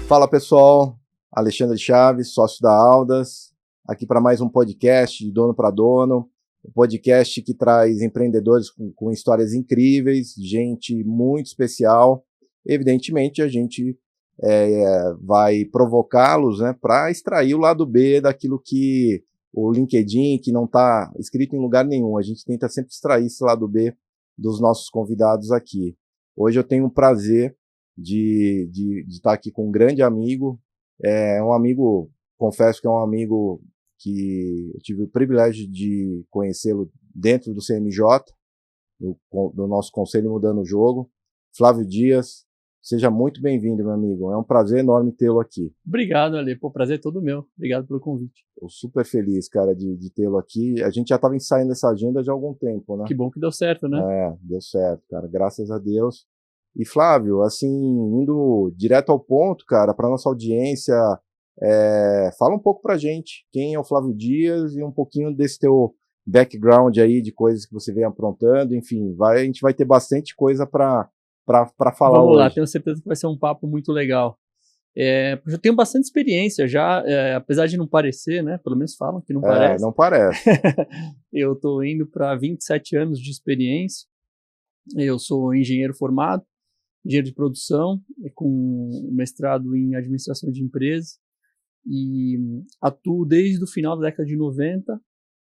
Fala pessoal, Alexandre Chaves, sócio da Aldas, aqui para mais um podcast de Dono para Dono, um podcast que traz empreendedores com histórias incríveis, gente muito especial. Evidentemente a gente vai provocá-los, né, para extrair o lado B daquilo que o LinkedIn, que não está escrito em lugar nenhum. A gente tenta sempre extrair esse lado B dos nossos convidados aqui. Hoje eu tenho o prazer de estar aqui com um grande amigo, um amigo, confesso que é um amigo que eu tive o privilégio de conhecê-lo dentro do CMJ, do nosso Conselho Mudando o Jogo, Flávio Dias. Seja muito bem-vindo, meu amigo. É um prazer enorme tê-lo aqui. Obrigado, Ale. Pô, prazer é todo meu. Obrigado pelo convite. Estou super feliz, cara, de tê-lo aqui. A gente já estava ensaiando essa agenda já há algum tempo, né? Que bom que deu certo, né? Deu certo, cara. Graças a Deus. E Flávio, assim, indo direto ao ponto, cara, para nossa audiência, fala um pouco pra gente quem é o Flávio Dias e um pouquinho desse teu background aí, de coisas que você vem aprontando, enfim, a gente vai ter bastante coisa para falar Vamos hoje. lá, tenho certeza que vai ser um papo muito legal. Eu tenho bastante experiência já, apesar de não parecer, né? Pelo menos falam que não parece. Não parece. Eu tô indo para 27 anos de experiência. Eu sou engenheiro formado, engenheiro de produção, com mestrado em administração de empresas, e atuo desde o final da década de 90,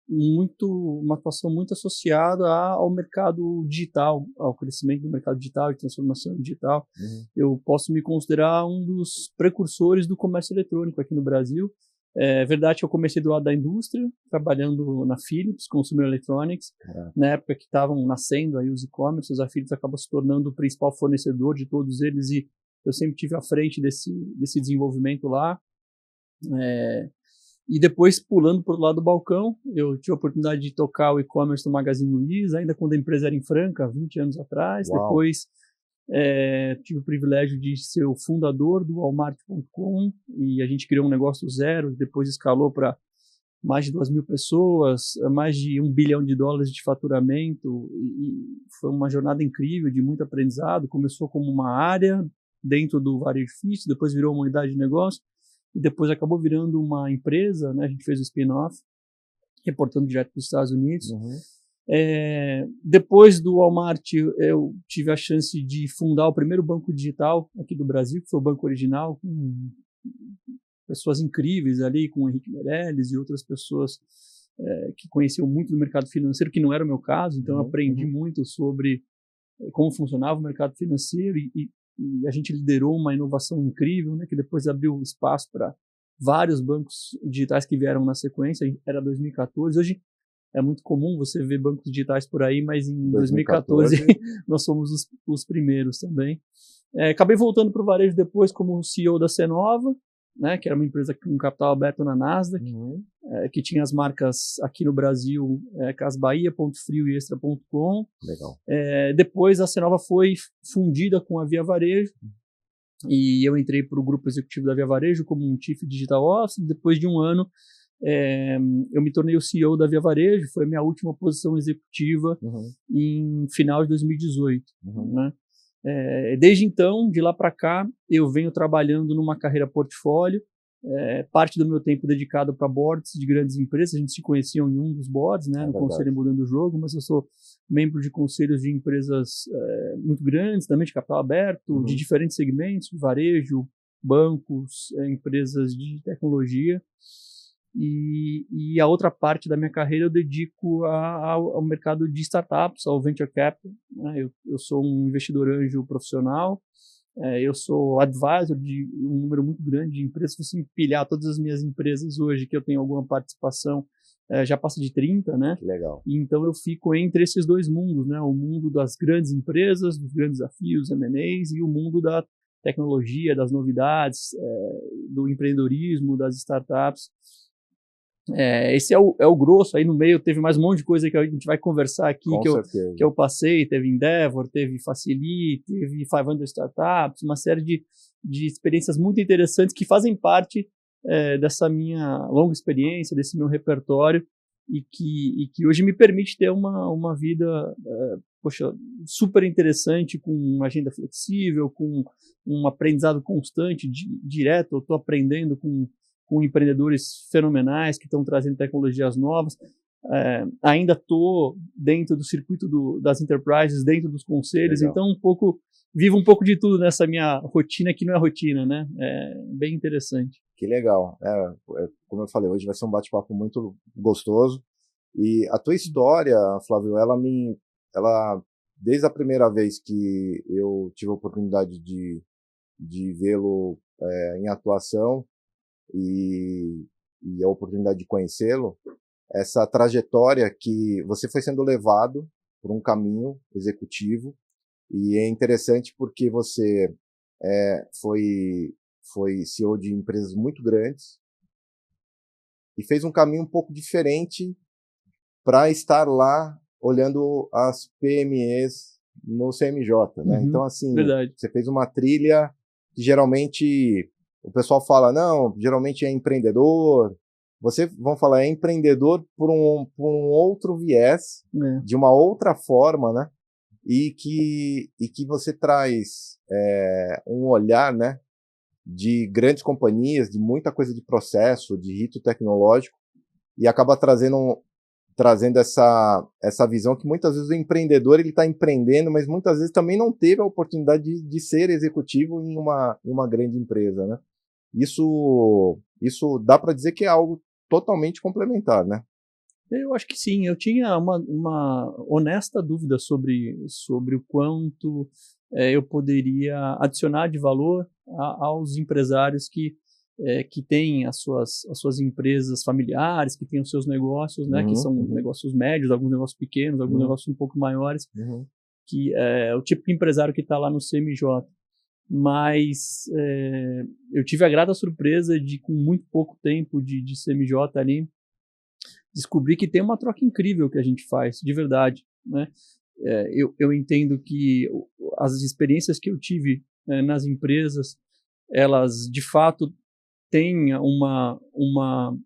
uma atuação muito associada ao mercado digital, ao crescimento do mercado digital e transformação digital. Eu posso me considerar um dos precursores do comércio eletrônico aqui no Brasil. É verdade que eu comecei do lado da indústria, trabalhando na Philips, Consumer Electronics, na época que estavam nascendo aí os e-commerces. A Philips acabou se tornando o principal fornecedor de todos eles e eu sempre tive à frente desse desenvolvimento lá. E depois, pulando para o lado do balcão, eu tive a oportunidade de tocar o e-commerce do Magazine Luiza, ainda quando a empresa era em Franca, 20 anos atrás. Uau. Depois, tive o privilégio de ser o fundador do Walmart.com, e a gente criou um negócio zero, depois escalou para mais de 2.000 pessoas, mais de $1 bilhão de faturamento, e foi uma jornada incrível, de muito aprendizado. Começou como uma área dentro do varejo físico, depois virou uma unidade de negócio, e depois acabou virando uma empresa, né? A gente fez o spin-off, reportando direto para os Estados Unidos. Depois do Walmart, eu tive a chance de fundar o primeiro banco digital aqui do Brasil, que foi o Banco Original, com pessoas incríveis ali, com o Henrique Meirelles e outras pessoas que conheciam muito do mercado financeiro, que não era o meu caso. Então eu aprendi muito sobre como funcionava o mercado financeiro e a gente liderou uma inovação incrível, né, que depois abriu espaço para vários bancos digitais que vieram na sequência. Era 2014. Hoje é muito comum você ver bancos digitais por aí, mas em 2014 nós somos os primeiros também. Acabei voltando para o varejo depois como CEO da Cenova, né, que era uma empresa com capital aberto na Nasdaq, que tinha as marcas aqui no Brasil, Casbahia, Ponto Frio e Extra.com. Legal. Depois a Cenova foi fundida com a Via Varejo, e eu entrei para o grupo executivo da Via Varejo como um Chief Digital Officer. Depois de um ano, eu me tornei o CEO da Via Varejo. Foi a minha última posição executiva em final de 2018. Né? Desde então, de lá para cá, eu venho trabalhando numa carreira portfólio, parte do meu tempo dedicado para boards de grandes empresas. A gente se conhecia em um dos boards, né, no Conselho Mudando o Jogo, mas eu sou membro de conselhos de empresas muito grandes, também de capital aberto, de diferentes segmentos, varejo, bancos, empresas de tecnologia. E a outra parte da minha carreira eu dedico ao mercado de startups, ao venture capital. Né? Eu sou um investidor anjo profissional, eu sou advisor de um número muito grande de empresas. Se você empilhar todas as minhas empresas hoje que eu tenho alguma participação, já passa de 30, né? Legal. E então eu fico entre esses dois mundos, né? O mundo das grandes empresas, dos grandes desafios, M&As, e o mundo da tecnologia, das novidades, do empreendedorismo, das startups. Esse é o grosso. Aí no meio teve mais um monte de coisa que a gente vai conversar aqui, que eu passei. Teve Endeavor, teve Facili, teve 500 Startups, uma série de experiências muito interessantes que fazem parte dessa minha longa experiência, desse meu repertório, que hoje me permite ter uma vida, poxa, super interessante, com uma agenda flexível, com um aprendizado constante, direto. Eu estou aprendendo com empreendedores fenomenais que estão trazendo tecnologias novas. Ainda estou dentro do circuito das enterprises, dentro dos conselhos. Legal. Então vivo um pouco de tudo nessa minha rotina, que não é rotina, né? É bem interessante. Que legal. Como eu falei, hoje vai ser um bate-papo muito gostoso. E a tua história, Flávio, ela desde a primeira vez que eu tive a oportunidade de vê-lo em atuação e a oportunidade de conhecê-lo, essa trajetória que você foi sendo levado por um caminho executivo, e é interessante porque você foi CEO de empresas muito grandes e fez um caminho um pouco diferente para estar lá olhando as PMEs no CMJ, né? Então, assim, verdade. Você fez uma trilha que geralmente o pessoal fala, não, geralmente é empreendedor. Vamos falar, é empreendedor por um outro viés, de uma outra forma, né? E que você traz um olhar, né, de grandes companhias, de muita coisa de processo, de rito tecnológico, e acaba trazendo essa visão que muitas vezes o empreendedor ele está empreendendo, mas muitas vezes também não teve a oportunidade de ser executivo em uma grande empresa, né? Isso dá para dizer que é algo totalmente complementar, né? Eu acho que sim. Eu tinha uma honesta dúvida sobre o quanto eu poderia adicionar de valor aos empresários que têm as suas empresas familiares, que têm os seus negócios, né, que são negócios médios, alguns negócios pequenos, alguns negócios um pouco maiores, que é o tipo de empresário que está lá no CMJ. Mas eu tive a grata surpresa de, com muito pouco tempo de CMJ ali, descobrir que tem uma troca incrível que a gente faz, de verdade, né? Eu entendo que as experiências que eu tive nas empresas, elas de fato têm uma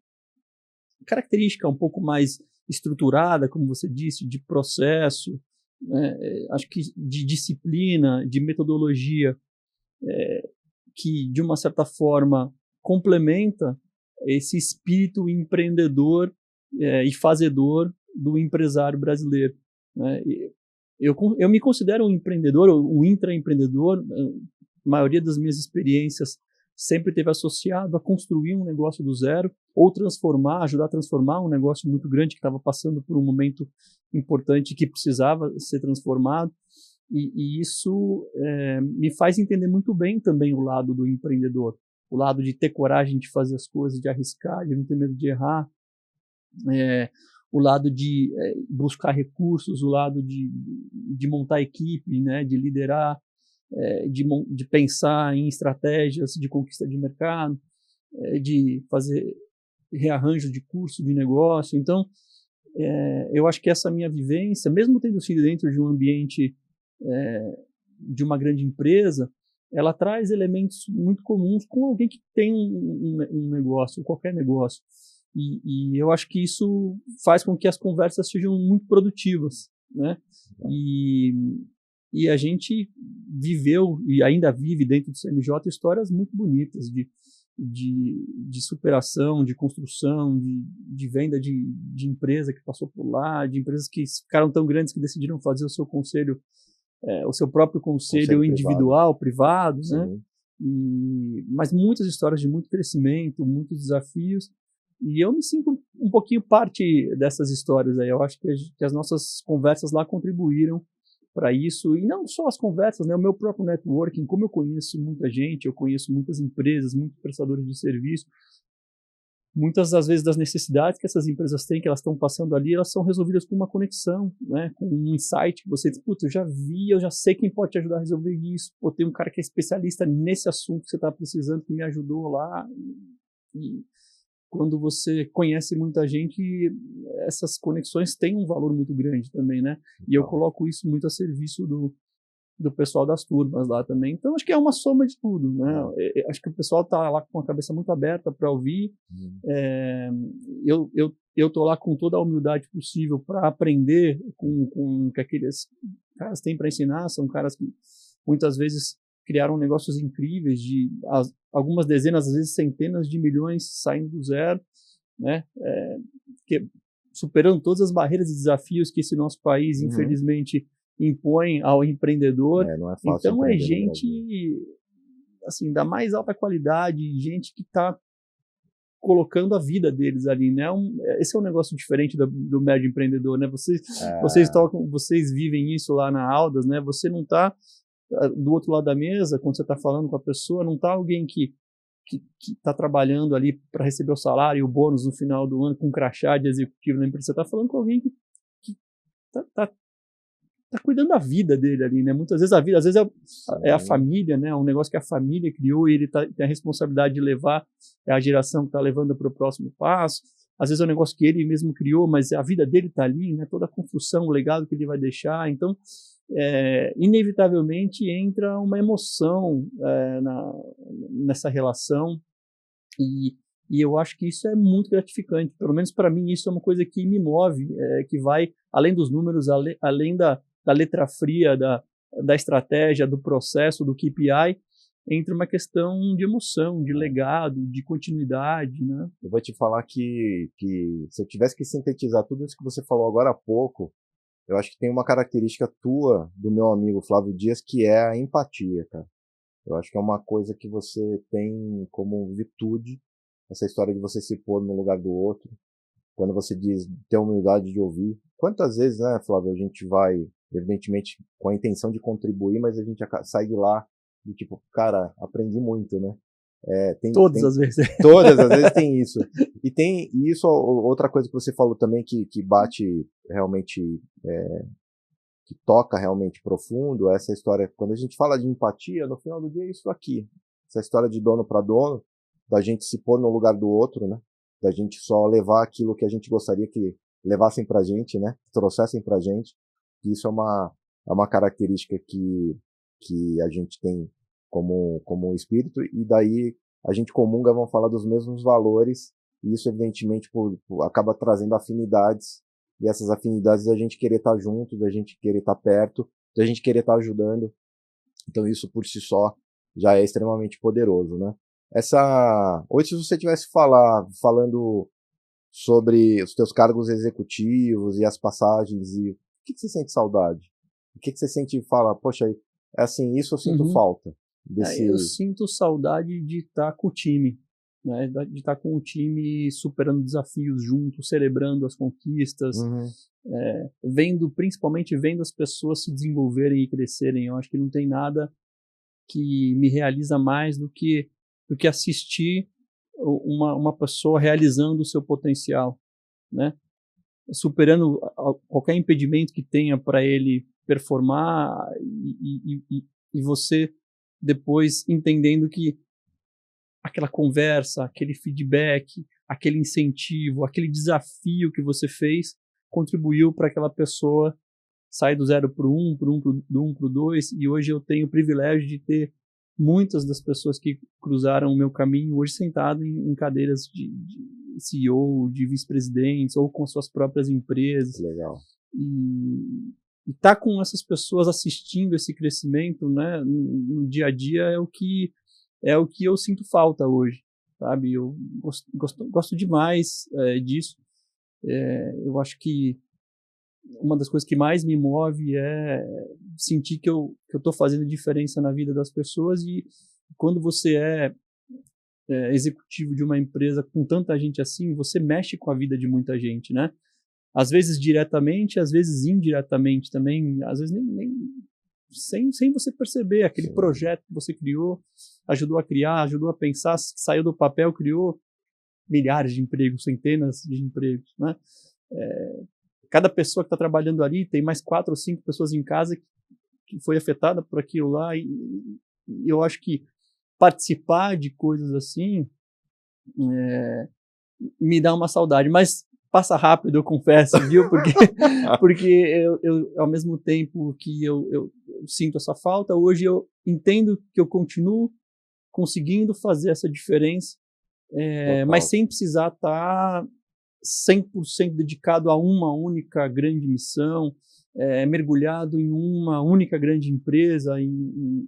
característica um pouco mais estruturada, como você disse, de processo, né? Acho que de disciplina, de metodologia, que de uma certa forma complementa esse espírito empreendedor e fazedor do empresário brasileiro, né? Eu me considero um empreendedor, um intraempreendedor. A maioria das minhas experiências sempre teve associado a construir um negócio do zero, ou ajudar a transformar um negócio muito grande que estava passando por um momento importante que precisava ser transformado. E isso me faz entender muito bem também o lado do empreendedor, o lado de ter coragem de fazer as coisas, de arriscar, de não ter medo de errar, o lado de buscar recursos, o lado de montar equipe, né, de liderar, de pensar em estratégias de conquista de mercado, de fazer rearranjo de curso de negócio. Então, eu acho que essa minha vivência, mesmo tendo sido dentro de um ambiente de uma grande empresa, ela traz elementos muito comuns com alguém que tem um negócio, qualquer negócio. E eu acho que isso faz com que as conversas sejam muito produtivas, né? E a gente viveu e ainda vive dentro do CMJ histórias muito bonitas de superação, de construção, de venda de empresa que passou por lá, de empresas que ficaram tão grandes que decidiram fazer o seu conselho, o seu próprio conselho individual, privado, né? Mas muitas histórias de muito crescimento, muitos desafios. E eu me sinto um pouquinho parte dessas histórias aí. Eu acho que as nossas conversas lá contribuíram para isso. E não só as conversas, né? O meu próprio networking, como eu conheço muita gente, eu conheço muitas empresas, muitos prestadores de serviço. Muitas das vezes das necessidades que essas empresas têm, que elas estão passando ali, elas são resolvidas com uma conexão, né? Com um insight que você diz, puta, eu já sei quem pode te ajudar a resolver isso. Pô, tem um cara que é especialista nesse assunto que você está precisando, que me ajudou lá. E quando você conhece muita gente, essas conexões têm um valor muito grande também, né? E eu coloco isso muito a serviço do pessoal das turmas lá também. Então, acho que é uma soma de tudo, né? Acho que o pessoal está lá com a cabeça muito aberta para ouvir. Eu eu tô lá com toda a humildade possível para aprender com o que aqueles caras têm para ensinar. São caras que muitas vezes criaram negócios incríveis de algumas dezenas, às vezes centenas de milhões saindo do zero, né? Superando todas as barreiras e desafios que esse nosso país, infelizmente, impõe ao empreendedor. Não é fácil. Então é gente assim, da mais alta qualidade, gente que está colocando a vida deles ali, né? Esse é um negócio diferente do médio empreendedor, né? Vocês vivem isso lá na Aldas, né? Você não está do outro lado da mesa, quando você está falando com a pessoa, não está alguém que está trabalhando ali para receber o salário e o bônus no final do ano com um crachá de executivo na empresa. Você está falando com alguém que está cuidando da vida dele ali, né? Muitas vezes a vida, às vezes é a família, né? Um negócio que a família criou e ele tem a responsabilidade de levar, é a geração que está levando para o próximo passo. Às vezes é um negócio que ele mesmo criou, mas a vida dele está ali, né? Toda a construção, o legado que ele vai deixar. Então, inevitavelmente entra uma emoção nessa relação e eu acho que isso é muito gratificante. Pelo menos para mim isso é uma coisa que me move, que vai além dos números, além da letra fria, da estratégia, do processo, do KPI, entra uma questão de emoção, de legado, de continuidade, né? Eu vou te falar que se eu tivesse que sintetizar tudo isso que você falou agora há pouco, eu acho que tem uma característica tua, do meu amigo Flávio Dias, que é a empatia, cara. Eu acho que é uma coisa que você tem como virtude, essa história de você se pôr no lugar do outro, quando você diz ter a humildade de ouvir. Quantas vezes, né, Flávio, a gente vai, evidentemente, com a intenção de contribuir, mas a gente sai de lá do tipo, cara, aprendi muito, né? Todas as vezes. Todas as vezes tem isso. E tem isso, outra coisa que você falou também que bate realmente, que toca realmente profundo, essa história, quando a gente fala de empatia, no final do dia é isso aqui. Essa história de dono para dono, da gente se pôr no lugar do outro, né? Da gente só levar aquilo que a gente gostaria que levassem pra gente, né? Trouxessem pra gente. Isso é uma característica que a gente tem como espírito, e daí a gente comunga, vamos falar dos mesmos valores, e isso evidentemente acaba trazendo afinidades, e essas afinidades da gente querer estar junto, da gente querer estar perto, da gente querer estar ajudando. Então isso por si só já é extremamente poderoso, né? Hoje, se você tivesse falando sobre os teus cargos executivos e as passagens, e o que você sente saudade? O que você sente e fala, poxa, é assim, isso eu sinto falta. Eu sinto saudade de estar com o time, né? De estar com o time superando desafios juntos, celebrando as conquistas, principalmente vendo as pessoas se desenvolverem e crescerem. Eu acho que não tem nada que me realiza mais do que assistir uma pessoa realizando o seu potencial, né? Superando qualquer impedimento que tenha para ele performar, e você depois entendendo que aquela conversa, aquele feedback, aquele incentivo, aquele desafio que você fez contribuiu para aquela pessoa sair do 0 para o 1, do 1 para o 2, e hoje eu tenho o privilégio de ter muitas das pessoas que cruzaram o meu caminho hoje sentado em cadeiras de CEO, de vice-presidentes, ou com suas próprias empresas. Legal. E estar com essas pessoas assistindo esse crescimento, né, no dia a dia é o que eu sinto falta hoje, sabe? Eu gosto demais disso. Eu acho que uma das coisas que mais me move é sentir que eu estou fazendo diferença na vida das pessoas, e quando você é executivo de uma empresa com tanta gente assim, você mexe com a vida de muita gente, né? Às vezes diretamente, às vezes indiretamente também, às vezes nem sem você perceber. Aquele projeto que você criou, ajudou a criar, ajudou a pensar, saiu do papel, criou milhares de empregos, centenas de empregos, né? Cada pessoa que está trabalhando ali tem mais 4 ou 5 pessoas em casa que foi afetada por aquilo lá, e eu acho que participar de coisas assim me dá uma saudade, mas passa rápido, eu confesso, viu? Porque eu ao mesmo tempo que eu sinto essa falta, hoje eu entendo que eu continuo conseguindo fazer essa diferença, mas sem precisar estar 100% dedicado a uma única grande missão, mergulhado em uma única grande empresa, e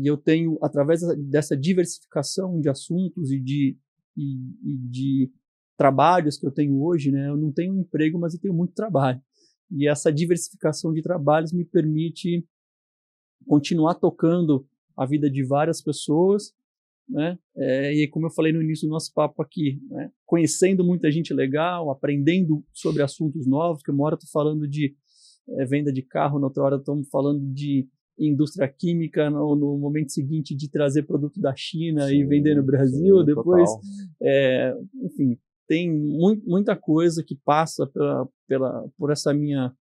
eu tenho, através dessa diversificação de assuntos e de trabalhos que eu tenho hoje, né, eu não tenho um emprego, mas eu tenho muito trabalho. E essa diversificação de trabalhos me permite continuar tocando a vida de várias pessoas, né? E como eu falei no início do nosso papo aqui, né? Conhecendo muita gente legal, aprendendo sobre assuntos novos, que uma hora estou falando de venda de carro, na outra hora estamos falando de indústria química, no momento seguinte de trazer produto da China, sim, e vender no Brasil, sim, depois, enfim, tem muita coisa que passa por essa minha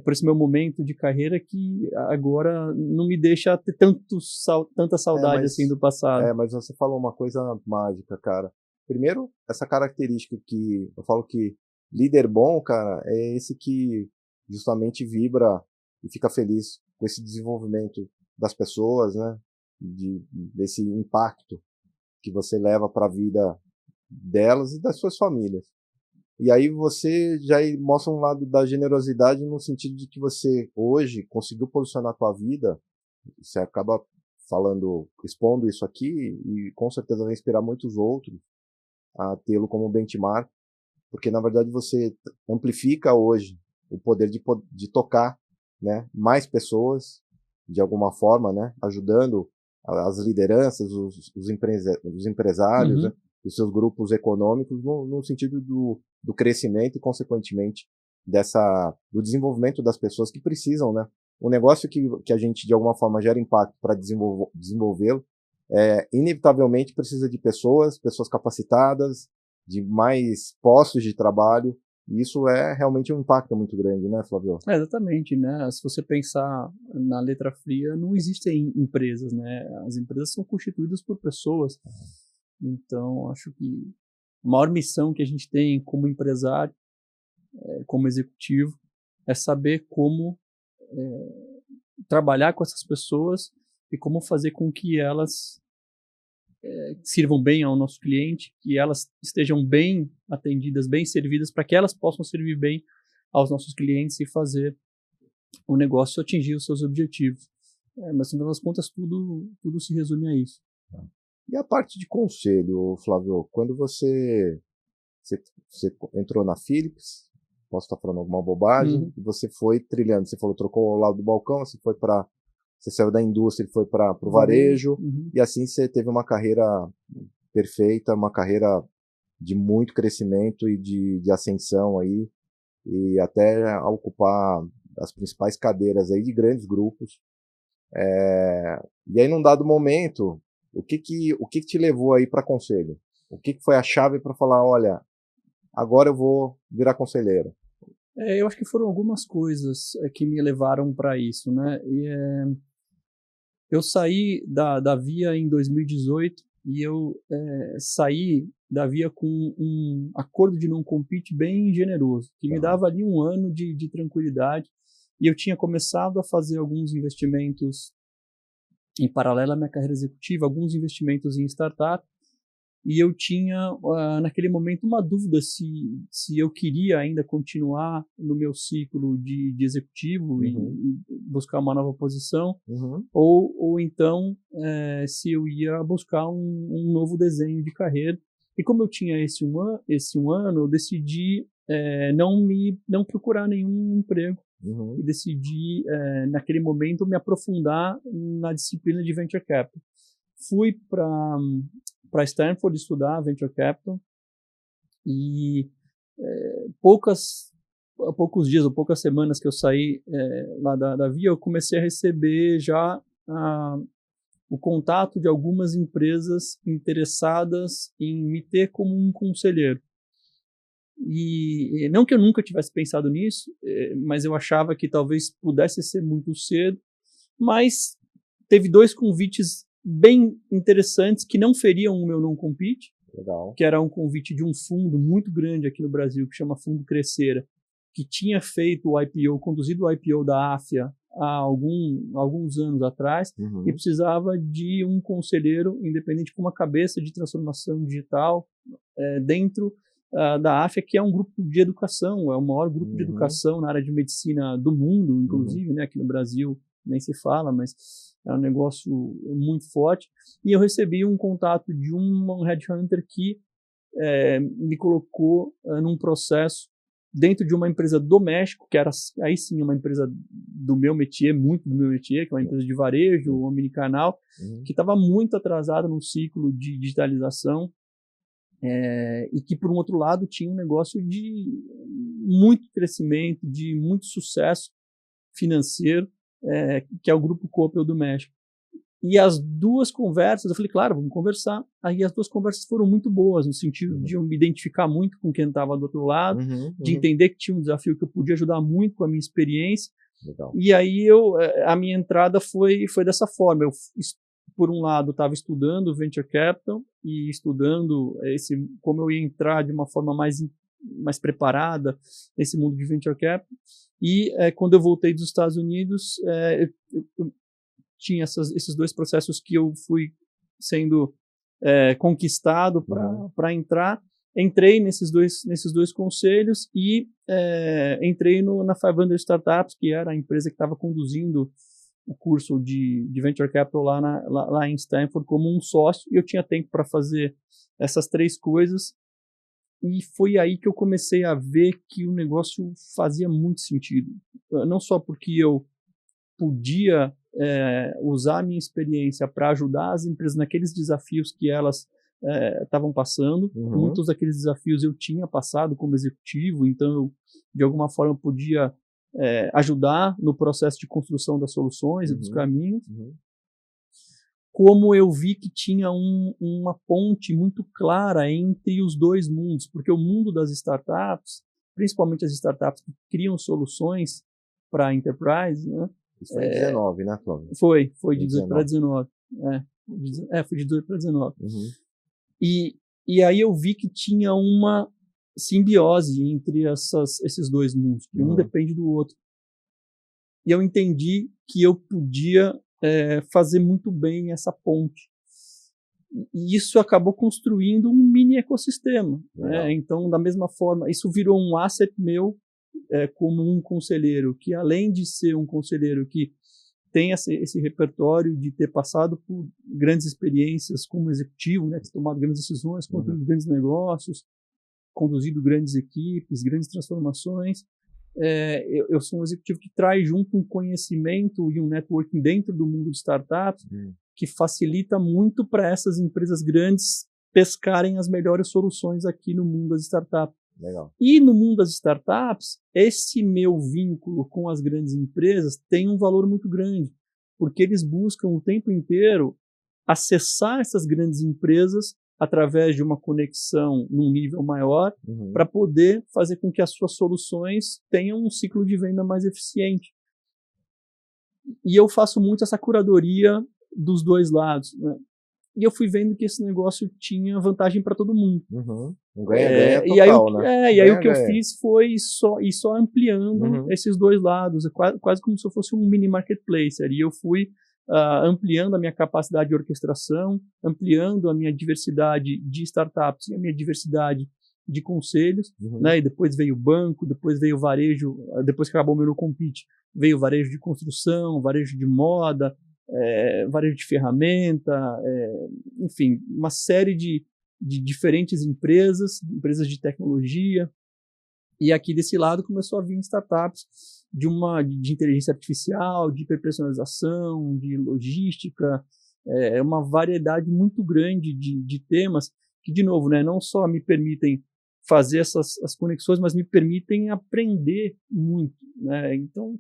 por esse meu momento de carreira que agora não me deixa ter tanta saudade assim do passado. Mas você falou uma coisa mágica, cara. Primeiro, essa característica que eu falo que líder bom, cara, é esse que justamente vibra e fica feliz com esse desenvolvimento das pessoas, né? Desse impacto que você leva para a vida delas e das suas famílias. E aí você já mostra um lado da generosidade no sentido de que você hoje conseguiu posicionar a tua vida, você acaba expondo isso aqui e com certeza vai inspirar muitos outros a tê-lo como benchmark, porque na verdade você amplifica hoje o poder de tocar, né, mais pessoas de alguma forma, né, ajudando as lideranças, os empresários, Uhum. né, os seus grupos econômicos no sentido do crescimento e, consequentemente, do desenvolvimento das pessoas que precisam, né? Um negócio que a gente, de alguma forma, gera impacto para desenvolvê-lo, inevitavelmente precisa de pessoas capacitadas, de mais postos de trabalho, e isso é realmente um impacto muito grande, né, Flávio? Exatamente, né? Se você pensar na letra fria, não existem empresas, né? As empresas são constituídas por pessoas. Então, acho que a maior missão que a gente tem como empresário, como executivo, é saber como trabalhar com essas pessoas e como fazer com que elas sirvam bem ao nosso cliente, que elas estejam bem atendidas, bem servidas, para que elas possam servir bem aos nossos clientes e fazer o negócio atingir os seus objetivos. Mas, no final das contas, tudo se resume a isso. E a parte de conselho, Flávio, quando você entrou na Philips, posso estar falando alguma bobagem, e você foi trilhando, você falou, trocou ao lado do balcão, você saiu da indústria e foi para o varejo, e assim você teve uma carreira perfeita, uma carreira de muito crescimento e de ascensão aí, e até ocupar as principais cadeiras aí de grandes grupos. E aí, num dado momento, o que te levou aí para conselho? O que foi a chave para falar, olha, agora eu vou virar conselheiro? Eu acho que foram algumas coisas que me levaram para isso, né? Eu saí da Via em 2018 e eu saí da Via com um acordo de não compete bem generoso, que me dava ali um ano de tranquilidade, e eu tinha começado a fazer alguns investimentos em paralelo à minha carreira executiva, alguns investimentos em startup, e eu tinha, naquele momento, uma dúvida se eu queria ainda continuar no meu ciclo de executivo e buscar uma nova posição, ou então se eu ia buscar um novo desenho de carreira. E como eu tinha esse um ano, eu decidi não procurar nenhum emprego, e decidi, naquele momento, me aprofundar na disciplina de Venture Capital. Fui para Stanford estudar Venture Capital e poucos dias ou poucas semanas que eu saí lá da Via, eu comecei a receber já o contato de algumas empresas interessadas em me ter como um conselheiro. E não que eu nunca tivesse pensado nisso, mas eu achava que talvez pudesse ser muito cedo, mas teve 2 convites bem interessantes que não feriam o meu não-compete. Legal. Que era um convite de um fundo muito grande aqui no Brasil, que chama Fundo Crescera, que tinha feito o IPO, conduzido o IPO da Afya há alguns anos atrás e precisava de um conselheiro independente com uma cabeça de transformação digital dentro da AFIA, que é um grupo de educação, é o maior grupo de educação na área de medicina do mundo, inclusive, né, aqui no Brasil nem se fala, mas é um negócio muito forte. E eu recebi um contato de um headhunter que me colocou num processo dentro de uma empresa do México, que era aí sim uma empresa do meu métier, muito do meu métier, que é uma empresa de varejo, omnicanal, que estava muito atrasada no ciclo de digitalização, e que, por um outro lado, tinha um negócio de muito crescimento, de muito sucesso financeiro, que é o Grupo Coppel do México. E as duas conversas, eu falei, claro, vamos conversar. Aí as duas conversas foram muito boas, no sentido de eu me identificar muito com quem estava do outro lado, de entender que tinha um desafio que eu podia ajudar muito com a minha experiência. Legal. E aí a minha entrada foi dessa forma. Eu, por um lado, estava estudando Venture Capital e estudando como eu ia entrar de uma forma mais preparada nesse mundo de Venture Capital. E quando eu voltei dos Estados Unidos, eu tinha esses dois processos que eu fui sendo conquistado para entrar. Entrei nesses dois conselhos e entrei na 500 Startups, que era a empresa que estava conduzindo o curso de Venture Capital lá em Stanford como um sócio, e eu tinha tempo para fazer essas três coisas. E foi aí que eu comecei a ver que o negócio fazia muito sentido. Não só porque eu podia usar a minha experiência para ajudar as empresas naqueles desafios que elas estavam passando. Muitos daqueles desafios eu tinha passado como executivo, então eu, de alguma forma, podia ajudar no processo de construção das soluções e dos caminhos. Como eu vi que tinha uma ponte muito clara entre os dois mundos, porque o mundo das startups, principalmente as startups que criam soluções para a enterprise, né? Isso foi em 19, né, Flávio? Foi de 18 para 19. Foi de 18 para 19. E aí eu vi que tinha uma simbiose entre esses dois mundos, que um depende do outro. E eu entendi que eu podia fazer muito bem essa ponte. E isso acabou construindo um mini ecossistema. Né? Então, da mesma forma, isso virou um asset meu como um conselheiro, que além de ser um conselheiro que tem esse repertório de ter passado por grandes experiências como executivo, né, ter tomado grandes decisões, construído grandes negócios, conduzido grandes equipes, grandes transformações, eu sou um executivo que traz junto um conhecimento e um networking dentro do mundo de startups que facilita muito para essas empresas grandes pescarem as melhores soluções aqui no mundo das startups. Legal. E no mundo das startups, esse meu vínculo com as grandes empresas tem um valor muito grande, porque eles buscam o tempo inteiro acessar essas grandes empresas através de uma conexão num nível maior para poder fazer com que as suas soluções tenham um ciclo de venda mais eficiente. E eu faço muito essa curadoria dos dois lados, né? E eu fui vendo que esse negócio tinha vantagem para todo mundo. Um ganha-ganha total, né? E aí o que eu fiz foi ir só ampliando esses dois lados, quase como se eu fosse um mini marketplace. E eu fui ampliando a minha capacidade de orquestração, ampliando a minha diversidade de startups e a minha diversidade de conselhos, né? E depois veio o banco, depois veio o varejo, depois que acabou o meu compete, veio o varejo de construção, varejo de moda, varejo de ferramenta, enfim, uma série de diferentes empresas de tecnologia. E aqui desse lado começou a vir startups de inteligência artificial, de hiperpersonalização, de logística, uma variedade muito grande de temas que, de novo, né, não só me permitem fazer as conexões, mas me permitem aprender muito. Né? Então,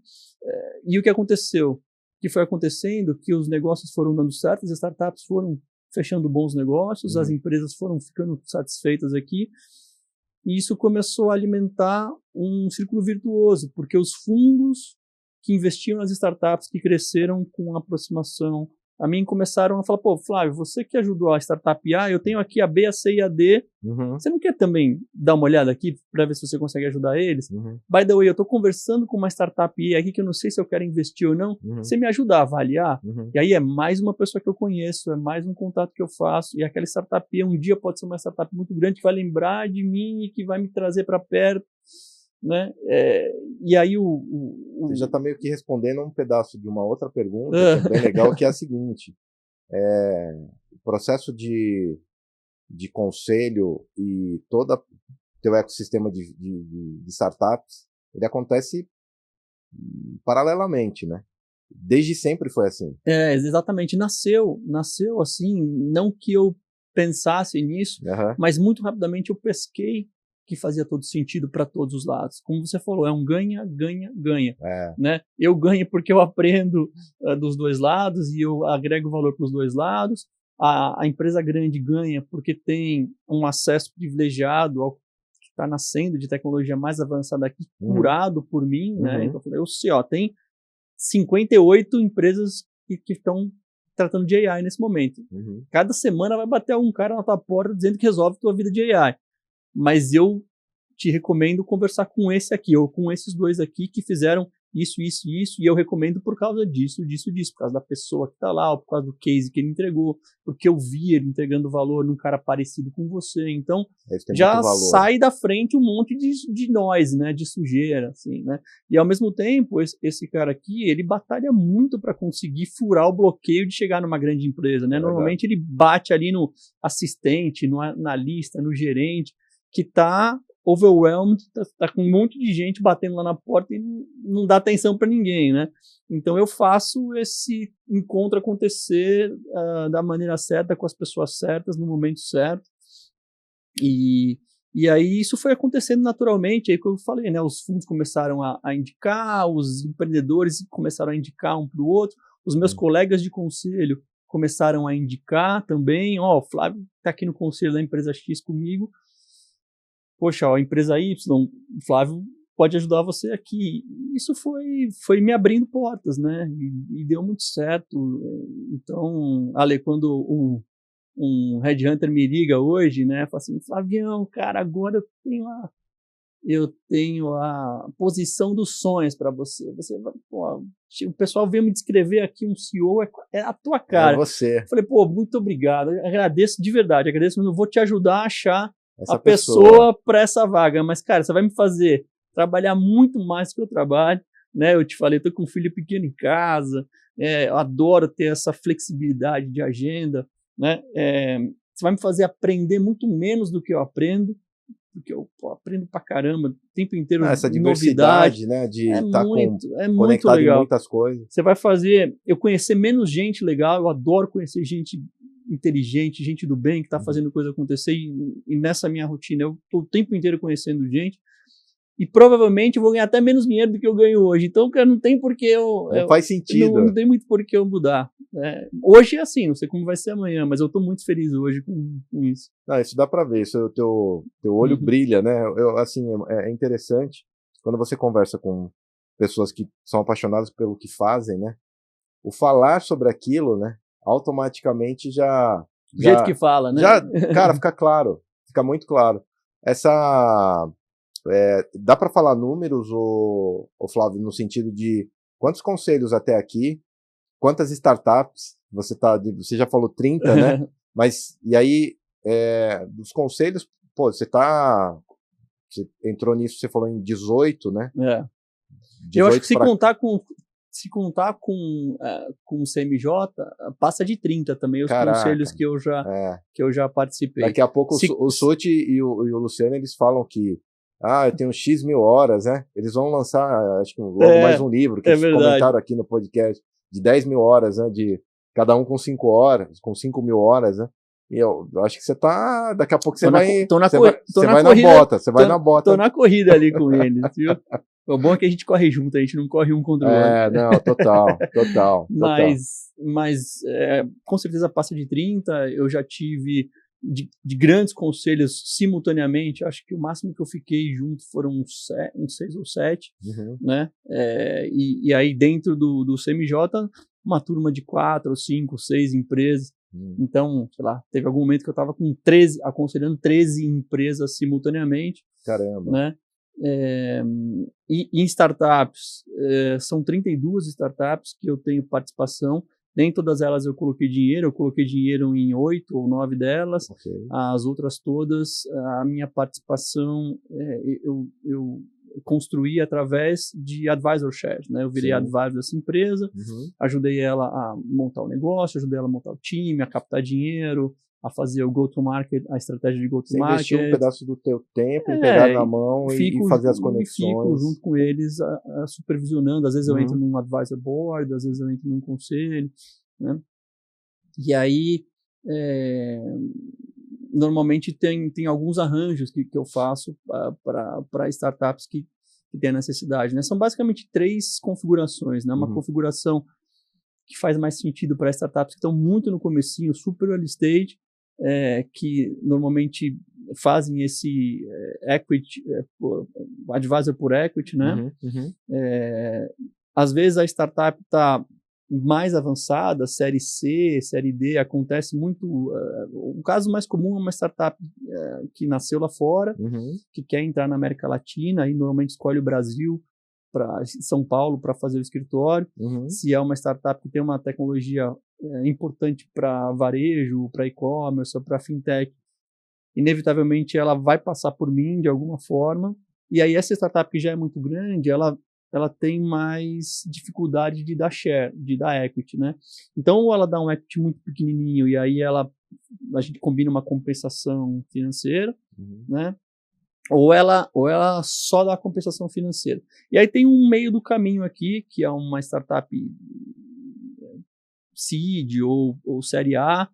e o que aconteceu? Que foi acontecendo que os negócios foram dando certo, as startups foram fechando bons negócios, as empresas foram ficando satisfeitas aqui, e isso começou a alimentar um círculo virtuoso, porque os fundos que investiam nas startups que cresceram com aproximação a mim começaram a falar, pô, Flávio, você que ajudou a startup A, eu tenho aqui a B, a C e a D, você não quer também dar uma olhada aqui para ver se você consegue ajudar eles? By the way, eu estou conversando com uma startup A aqui que eu não sei se eu quero investir ou não, você me ajuda a avaliar? E aí é mais uma pessoa que eu conheço, é mais um contato que eu faço, e aquela startup A um dia pode ser uma startup muito grande que vai lembrar de mim e que vai me trazer para perto, né? E aí Você já está meio que respondendo um pedaço de uma outra pergunta que é bem legal, que é a seguinte: o processo de conselho e todo o teu ecossistema de startups, ele acontece paralelamente, né? Desde sempre foi assim. Exatamente. Nasceu assim, não que eu pensasse nisso, mas muito rapidamente eu pesquei que fazia todo sentido para todos os lados. Como você falou, é um ganha, ganha, ganha. Né? Eu ganho porque eu aprendo dos dois lados e eu agrego valor para os dois lados. A empresa grande ganha porque tem um acesso privilegiado ao que está nascendo de tecnologia mais avançada aqui, curado por mim. Né? Então, eu sei, tem 58 empresas que estão tratando de AI nesse momento. Cada semana vai bater um cara na tua porta dizendo que resolve tua vida de AI. Mas eu te recomendo conversar com esse aqui, ou com esses dois aqui que fizeram isso, isso e isso, e eu recomendo por causa disso, por causa da pessoa que está lá, ou por causa do case que ele entregou, porque eu vi ele entregando valor num cara parecido com você. Então, já sai da frente um monte de noise, né, de sujeira, assim, né? E ao mesmo tempo, esse cara aqui, ele batalha muito para conseguir furar o bloqueio de chegar numa grande empresa, né? Normalmente ele bate ali no assistente, no analista, no gerente, que está overwhelmed, tá com um monte de gente batendo lá na porta e não dá atenção para ninguém, né? Então eu faço esse encontro acontecer da maneira certa, com as pessoas certas, no momento certo. E aí isso foi acontecendo naturalmente, aí como eu falei, né? Os fundos começaram a indicar, os empreendedores começaram a indicar um para o outro, os meus colegas de conselho começaram a indicar também, o Flávio está aqui no conselho da empresa X comigo, poxa, a empresa Y, o Flávio pode ajudar você aqui. Isso foi me abrindo portas, né? E deu muito certo. Então, Ale, quando um headhunter me liga hoje, né? Fala assim, Flavião, cara, agora eu tenho a posição dos sonhos para você. Você vai, o pessoal veio me descrever aqui um CEO, é a tua cara. É você. Eu falei, muito obrigado, agradeço de verdade, mas eu vou te ajudar a achar a pessoa para essa vaga, mas cara, você vai me fazer trabalhar muito mais do que eu trabalho, né? Eu te falei, eu tô com um filho pequeno em casa, eu adoro ter essa flexibilidade de agenda, né? Você vai me fazer aprender muito menos do que eu aprendo, porque eu aprendo pra caramba, o tempo inteiro essa diversidade, né? De estar conectado em muitas coisas. Você vai fazer eu conhecer menos gente legal, eu adoro conhecer gente inteligente, gente do bem, que está fazendo coisa acontecer, e nessa minha rotina eu estou o tempo inteiro conhecendo gente, e provavelmente eu vou ganhar até menos dinheiro do que eu ganho hoje, então cara, não tem por que não faz sentido. Não tem muito por que eu mudar. Hoje é assim, não sei como vai ser amanhã, mas eu estou muito feliz hoje com isso. Não, isso dá para ver, isso, o teu olho brilha, né? Assim, é interessante, quando você conversa com pessoas que são apaixonadas pelo que fazem, né? O falar sobre aquilo, né? Automaticamente já do jeito que fala, né? Cara, fica claro, fica muito claro. Dá para falar números, o Flávio, no sentido de quantos conselhos até aqui, quantas startups, você já falou 30, né? Mas, e aí, dos conselhos, você entrou nisso, você falou em 18, né? 18 eu acho que se contar com o CMJ, passa de 30 também os conselhos que eu já participei. Daqui a pouco o Suti e o Luciano, eles falam que eu tenho X mil horas, né? Eles vão lançar, acho que logo mais um livro, que eles comentaram aqui no podcast, de 10 mil horas, né? De cada um com 5 horas, com 5 mil horas, né? E eu acho que você tá. Daqui a pouco você vai. Você vai na bota. Você vai na bota. Tô na corrida ali com eles, viu? O bom é que a gente corre junto, a gente não corre um contra o outro. Não, total. Mas com certeza passa de 30. Eu já tive de grandes conselhos simultaneamente. Acho que o máximo que eu fiquei junto foram uns 6 ou 7, né? E aí dentro do CMJ uma turma de 4, 5, 6 empresas. Então, sei lá, teve algum momento que eu estava com 13, aconselhando 13 empresas simultaneamente. Caramba. Né? E em startups, são 32 startups que eu tenho participação. Nem todas elas eu coloquei dinheiro em 8 ou 9 delas. Okay. As outras todas, a minha participação, eu construí através de advisor shares, né? Eu virei advisor dessa empresa, ajudei ela a montar o negócio, ajudei ela a montar o time, a captar dinheiro, a fazer o go-to-market, a estratégia de go-to-market. Você investiu um pedaço do teu tempo em pegar na mão e fazer as conexões. Fico junto com eles, supervisionando. Às vezes eu entro num advisor board, às vezes eu entro num conselho, né? E aí, normalmente tem alguns arranjos que eu faço para startups que têm a necessidade, né? São basicamente 3 configurações, né? Uma configuração que faz mais sentido para startups que estão muito no comecinho, super early stage, que normalmente fazem esse equity, advisor por equity, né? Às vezes a startup está mais avançada, série C, série D, acontece muito. O caso mais comum é uma startup que nasceu lá fora, que quer entrar na América Latina e normalmente escolhe o Brasil, São Paulo, para fazer o escritório. Se é uma startup que tem uma tecnologia importante para varejo, para e-commerce, para fintech, inevitavelmente ela vai passar por mim de alguma forma. E aí essa startup que já é muito grande, ela tem mais dificuldade de dar share, de dar equity, né? Então, ou ela dá um equity muito pequenininho e aí a gente combina uma compensação financeira, né? Ou ela só dá compensação financeira. E aí tem um meio do caminho aqui, que é uma startup seed ou série A,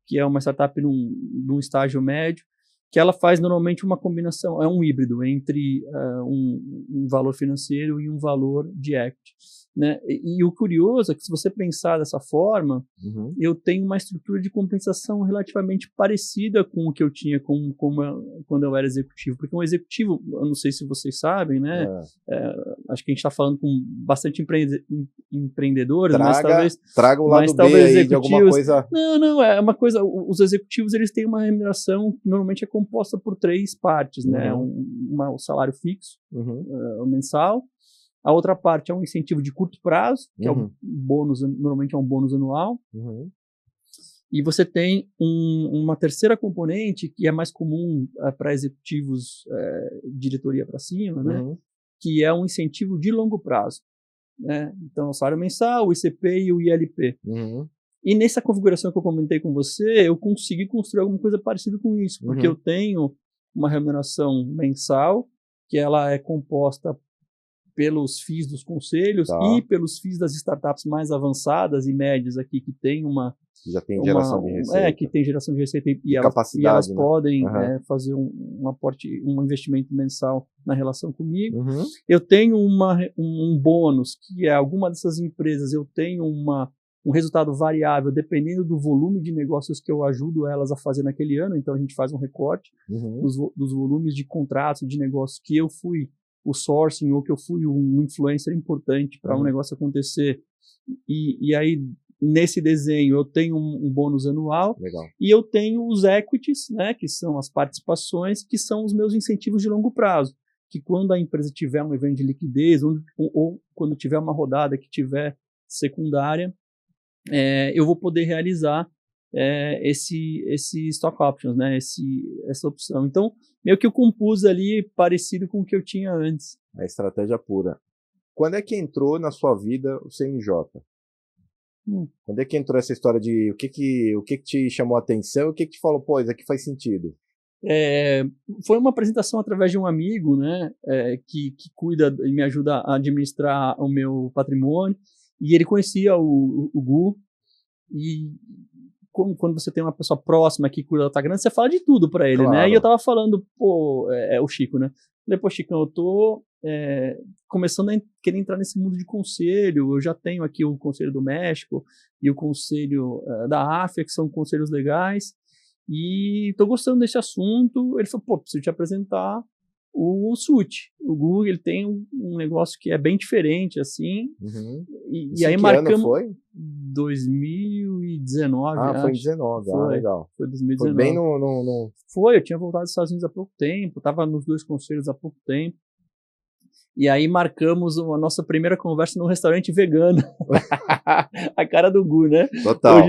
que é uma startup num estágio médio, que ela faz normalmente uma combinação, é um híbrido entre um valor financeiro e um valor de equity, né? E o curioso é que se você pensar dessa forma, eu tenho uma estrutura de compensação relativamente parecida com o que eu tinha quando eu era executivo, porque um executivo, eu não sei se vocês sabem, né? Acho que a gente está falando com bastante empreendedores, mas talvez... Traga o lado B aí de alguma coisa... Não, é uma coisa... Os executivos, eles têm uma remuneração que normalmente é composta por 3 partes, né? Um salário fixo, mensal. A outra parte é um incentivo de curto prazo, que é um bônus, normalmente é um bônus anual. E você tem uma terceira componente, que é mais comum para executivos, diretoria para cima, né? Que é um incentivo de longo prazo, né? Então, o salário mensal, o ICP e o ILP. E nessa configuração que eu comentei com você, eu consegui construir alguma coisa parecida com isso, porque eu tenho uma remuneração mensal, que ela é composta pelos FIIs dos conselhos e pelos FIIs das startups mais avançadas e médias aqui, que tem já tem geração de receita. Que tem geração de receita e né? elas podem fazer um aporte, um investimento mensal na relação comigo. Eu tenho um bônus, que é alguma dessas empresas, eu tenho um resultado variável dependendo do volume de negócios que eu ajudo elas a fazer naquele ano. Então a gente faz um recorte dos volumes de contratos, de negócios que eu fui o sourcing ou que eu fui um influencer importante para um negócio acontecer. E aí, nesse desenho, eu tenho um bônus anual. Legal. E eu tenho os equities, né, que são as participações, que são os meus incentivos de longo prazo, que quando a empresa tiver um evento de liquidez ou quando tiver uma rodada que tiver secundária, eu vou poder realizar esse stock options, né, essa opção. Então, meio que eu compus ali parecido com o que eu tinha antes. A estratégia pura. Quando é que entrou na sua vida o CNJ? Quando é que entrou essa história de o que te chamou a atenção e o que te falou, pô, isso aqui faz sentido? Foi uma apresentação através de um amigo, né, que cuida e me ajuda a administrar o meu patrimônio, e ele conhecia o Gu, e quando você tem uma pessoa próxima que cuida da tua grana, você fala de tudo para ele, né? E eu tava falando, o Chico, né? Falei, pô, Chicão, eu tô começando a querer entrar nesse mundo de conselho. Eu já tenho aqui o Conselho do México e o Conselho da África, que são conselhos legais, e tô gostando desse assunto. Ele falou, pô, preciso te apresentar o SUT. O Gu, ele tem um negócio que é bem diferente, assim, e aí marcamos... ano foi? 2019, acho. Foi em 19, legal. Foi 2019. Foi bem no... Foi, eu tinha voltado dos Estados Unidos há pouco tempo, estava nos 2 conselhos há pouco tempo, e aí marcamos a nossa primeira conversa num restaurante vegano. A cara do Gu, né? Total.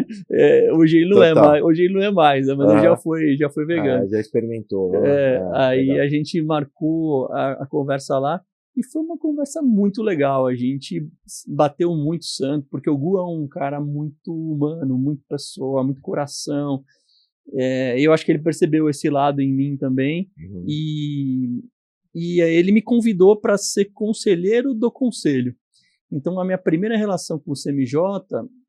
Hoje ele não é mais, mas ele já foi vegano. Já experimentou. Aí legal. a gente marcou a conversa lá, e foi uma conversa muito legal. A gente bateu muito santo, porque o Gu é um cara muito humano, muito pessoa, muito coração. Eu acho que ele percebeu esse lado em mim também, e ele me convidou para ser conselheiro do conselho. Então, a minha primeira relação com o CMJ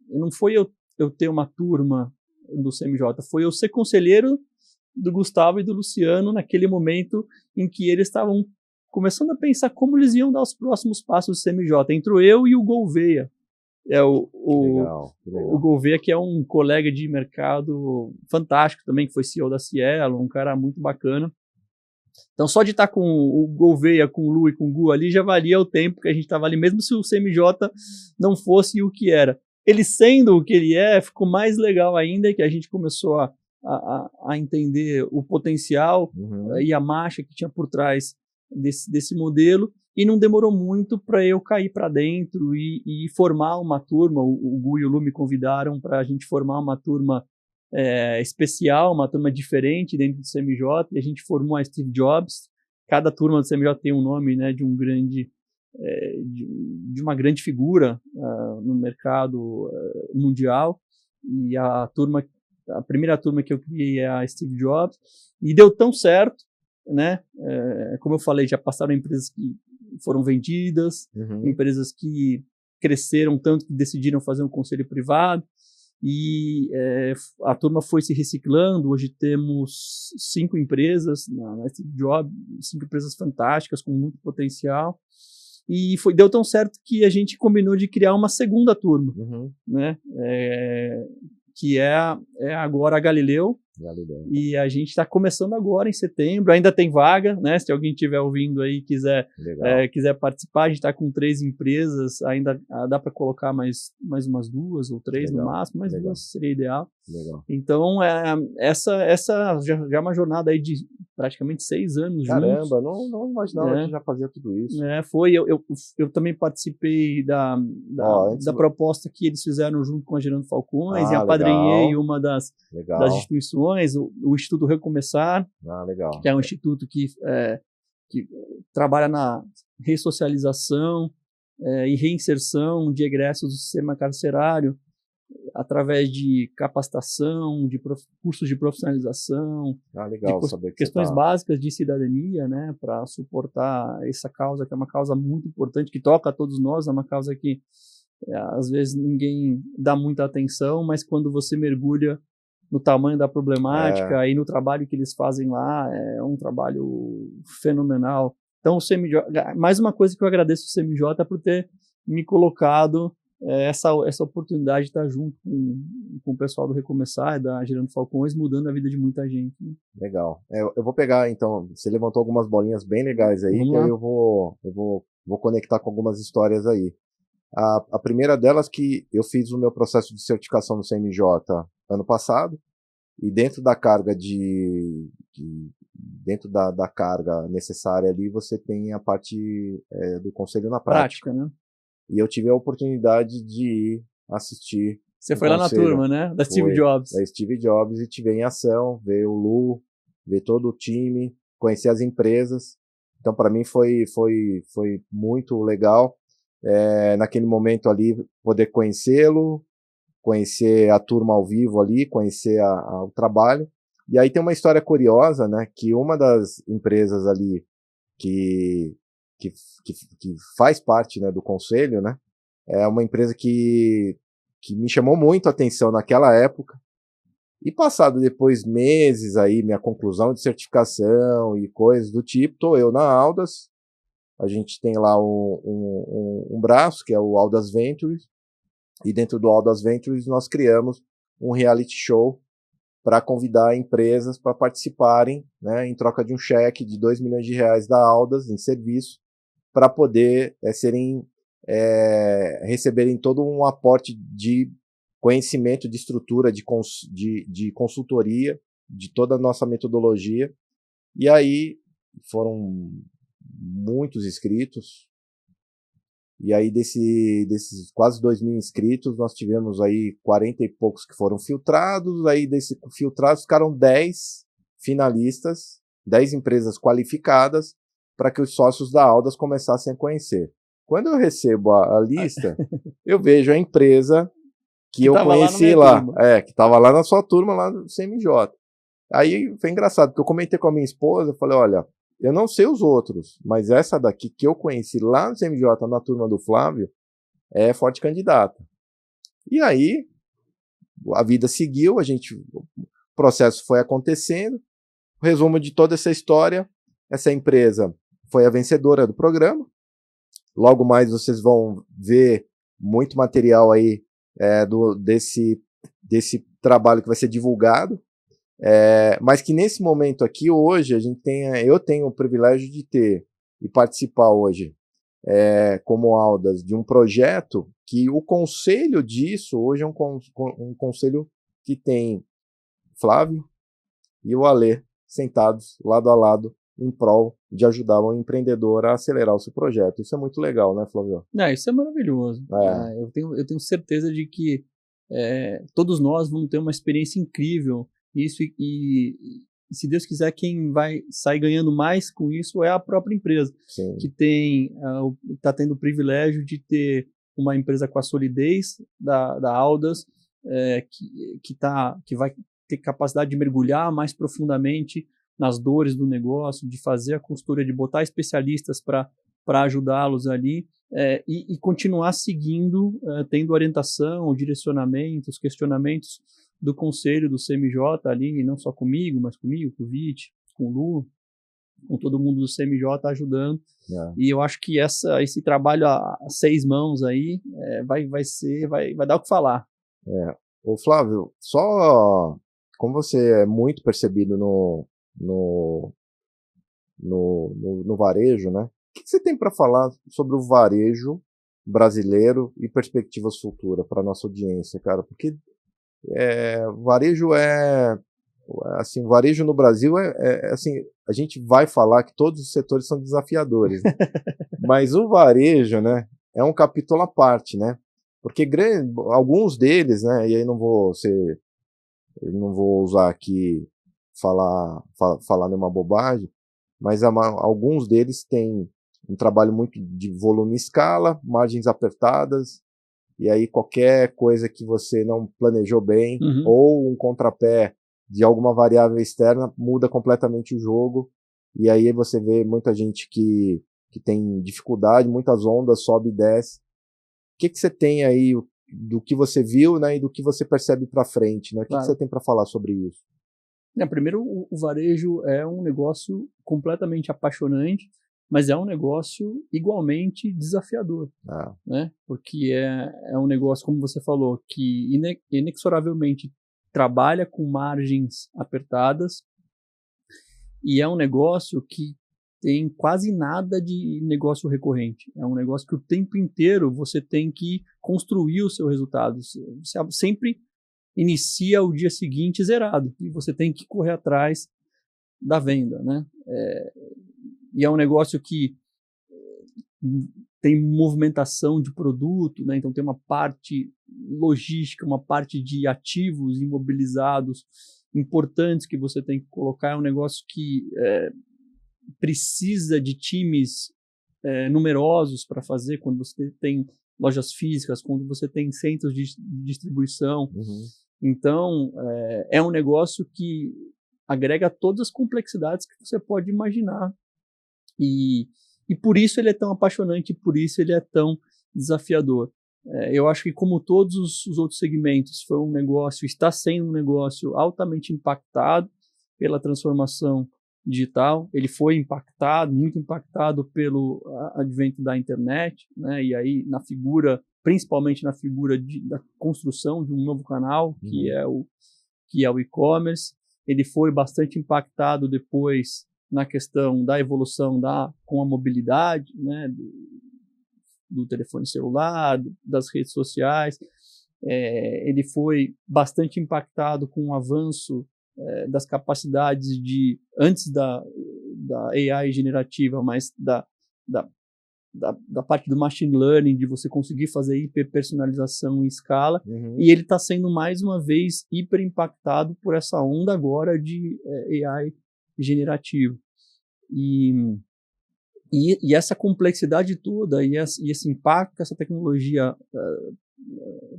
não foi eu ter uma turma do CMJ, foi eu ser conselheiro do Gustavo e do Luciano naquele momento em que eles estavam começando a pensar como eles iam dar os próximos passos do CMJ. Entrou eu e o Gouveia. Legal. O Gouveia, que é um colega de mercado fantástico também, que foi CEO da Cielo, um cara muito bacana. Então, só de estar com o Gouveia, com o Lu e com o Gu ali, já valia o tempo que a gente estava ali, mesmo se o CMJ não fosse o que era. Ele sendo o que ele ficou mais legal ainda, que a gente começou a entender o potencial e a marcha que tinha por trás desse modelo, e não demorou muito para eu cair para dentro e formar uma turma. O Gu e o Lu me convidaram para a gente formar uma turma especial, uma turma diferente dentro do CMJ, e a gente formou a Steve Jobs. Cada turma do CMJ tem um nome, né, de um grande de uma grande figura no mercado mundial, e a primeira turma que eu criei é a Steve Jobs, e deu tão certo, né? Como eu falei, já passaram empresas que foram vendidas, empresas que cresceram tanto que decidiram fazer um conselho privado, e a turma foi se reciclando. Hoje temos 5 empresas na Steve Jobs, 5 empresas fantásticas com muito potencial, e deu tão certo que a gente combinou de criar uma segunda turma, né? Que é agora a Galileu. E a gente está começando agora em setembro, ainda tem vaga, né? Se alguém estiver ouvindo aí e quiser participar, a gente está com 3 empresas, ainda dá para colocar mais umas 2 ou 3 no máximo, mas 2 seria ideal. Então, essa já é uma jornada aí de praticamente 6 anos juntos. Caramba, não imaginava que já fazia tudo isso. Foi, eu também participei da proposta que eles fizeram junto com a Gerando Falcões, e apadrinhei uma das instituições, o Instituto Recomeçar, que é um instituto que trabalha na ressocialização e reinserção de egressos do sistema carcerário, através de capacitação, de cursos de profissionalização, de questões básicas de cidadania, né, para suportar essa causa, que é uma causa muito importante, que toca a todos nós, é uma causa que às vezes ninguém dá muita atenção, mas quando você mergulha no tamanho da problemática e no trabalho que eles fazem lá, é um trabalho fenomenal. Então, o CMJ, mais uma coisa que eu agradeço ao CMJ por ter me colocado essa oportunidade de estar junto com o pessoal do Recomeçar, da Gerando Falcões, mudando a vida de muita gente, né? Legal. Eu vou pegar, então, você levantou algumas bolinhas bem legais aí, que aí eu vou conectar com algumas histórias aí. A primeira delas, que eu fiz o meu processo de certificação no CMJ ano passado, e dentro da carga dentro da carga necessária ali, você tem a parte do conselho na prática, né? E eu tive a oportunidade de ir assistir. Você foi lá na turma, né? Da Steve Jobs. Da Steve Jobs, e tive em ação, ver o Lu, ver todo o time, conhecer as empresas. Então, para mim, foi muito legal. Naquele momento ali, poder conhecê-lo, conhecer a turma ao vivo ali, conhecer o trabalho. E aí tem uma história curiosa, né, que uma das empresas ali que faz parte, né, do conselho, né, é uma empresa que me chamou muito a atenção naquela época. E passado depois meses aí, minha conclusão de certificação e coisas do tipo, tô eu na Audas. A gente tem lá um braço, que é o Audas Ventures, e dentro do Audas Ventures nós criamos um reality show para convidar empresas para participarem, né, em troca de um cheque de R$2 milhões da Aldas em serviço, para poder receberem todo um aporte de conhecimento, de estrutura, de consultoria, de toda a nossa metodologia. E aí foram muitos inscritos, e aí desses quase 2.000 inscritos, nós tivemos aí 40 e poucos que foram filtrados, aí desses filtrados ficaram 10 finalistas, 10 empresas qualificadas, para que os sócios da Aldas começassem a conhecer. Quando eu recebo a lista, eu vejo a empresa que eu conheci lá, que estava lá na sua turma, lá no CMJ. Aí foi engraçado, porque eu comentei com a minha esposa, eu falei, olha, eu não sei os outros, mas essa daqui que eu conheci lá no CMJ, na turma do Flávio, é forte candidata. E aí, a vida seguiu, o processo foi acontecendo. O resumo de toda essa história, essa empresa foi a vencedora do programa. Logo mais vocês vão ver muito material aí desse trabalho que vai ser divulgado. Mas que nesse momento aqui, hoje, eu tenho o privilégio de ter e participar hoje, como Aldas, de um projeto que o conselho disso hoje é um conselho que tem Flávio e o Alê sentados lado a lado em prol de ajudar o empreendedor a acelerar o seu projeto. Isso é muito legal, né, Flávio? Isso é maravilhoso. Eu tenho certeza de que todos nós vamos ter uma experiência incrível. Isso e se Deus quiser, quem vai sair ganhando mais com isso é a própria empresa. Sim. Que está tendo o privilégio de ter uma empresa com a solidez da Aldas, que vai ter capacidade de mergulhar mais profundamente nas dores do negócio, de fazer a consultoria, de botar especialistas para ajudá-los ali, e continuar seguindo, tendo orientação, direcionamentos, questionamentos do conselho do CMJ ali, não só comigo, mas comigo, com o Vit, com o Lu, com todo mundo do CMJ ajudando. E eu acho que esse trabalho a 6 mãos aí vai dar o que falar. Ô Flávio, só como você é muito percebido no varejo, né? O que você tem para falar sobre o varejo brasileiro e perspectivas futuras para nossa audiência, cara? Porque varejo o varejo no Brasil assim, a gente vai falar que todos os setores são desafiadores, né? Mas o varejo, né, é um capítulo à parte, né? Porque alguns deles, né, e aí não vou usar aqui falar nenhuma bobagem, mas alguns deles têm um trabalho muito de volume e escala, margens apertadas, e aí qualquer coisa que você não planejou bem, ou um contrapé de alguma variável externa, muda completamente o jogo, e aí você vê muita gente que tem dificuldade, muitas ondas, sobe e desce. O que você tem aí, do que você viu, né, e do que você percebe para frente, né? O que você tem para falar sobre isso? Primeiro, o varejo é um negócio completamente apaixonante, mas é um negócio igualmente desafiador, né? Porque é um negócio, como você falou, que inexoravelmente trabalha com margens apertadas, e é um negócio que tem quase nada de negócio recorrente. É um negócio que o tempo inteiro você tem que construir o seu resultado. Você sempre inicia o dia seguinte zerado, e você tem que correr atrás da venda, né? E é um negócio que tem movimentação de produto, né? Então tem uma parte logística, uma parte de ativos imobilizados importantes que você tem que colocar. É um negócio que precisa de times numerosos para fazer, quando você tem lojas físicas, quando você tem centros de distribuição. Então, é um negócio que agrega todas as complexidades que você pode imaginar. E por isso ele é tão apaixonante, e por isso ele é tão desafiador. Eu acho que, como todos os outros segmentos, está sendo um negócio altamente impactado pela transformação digital. Ele foi muito impactado pelo advento da internet, né? E aí principalmente na figura da construção de um novo canal, que é o e-commerce. Ele foi bastante impactado depois na questão da evolução com a mobilidade, né, do telefone celular, das redes sociais. Ele foi bastante impactado com o avanço das capacidades antes da AI generativa, mas da parte do machine learning, de você conseguir fazer hiperpersonalização em escala, e ele está sendo mais uma vez hiper impactado por essa onda agora de AI generativo. E essa complexidade toda e esse impacto que essa tecnologia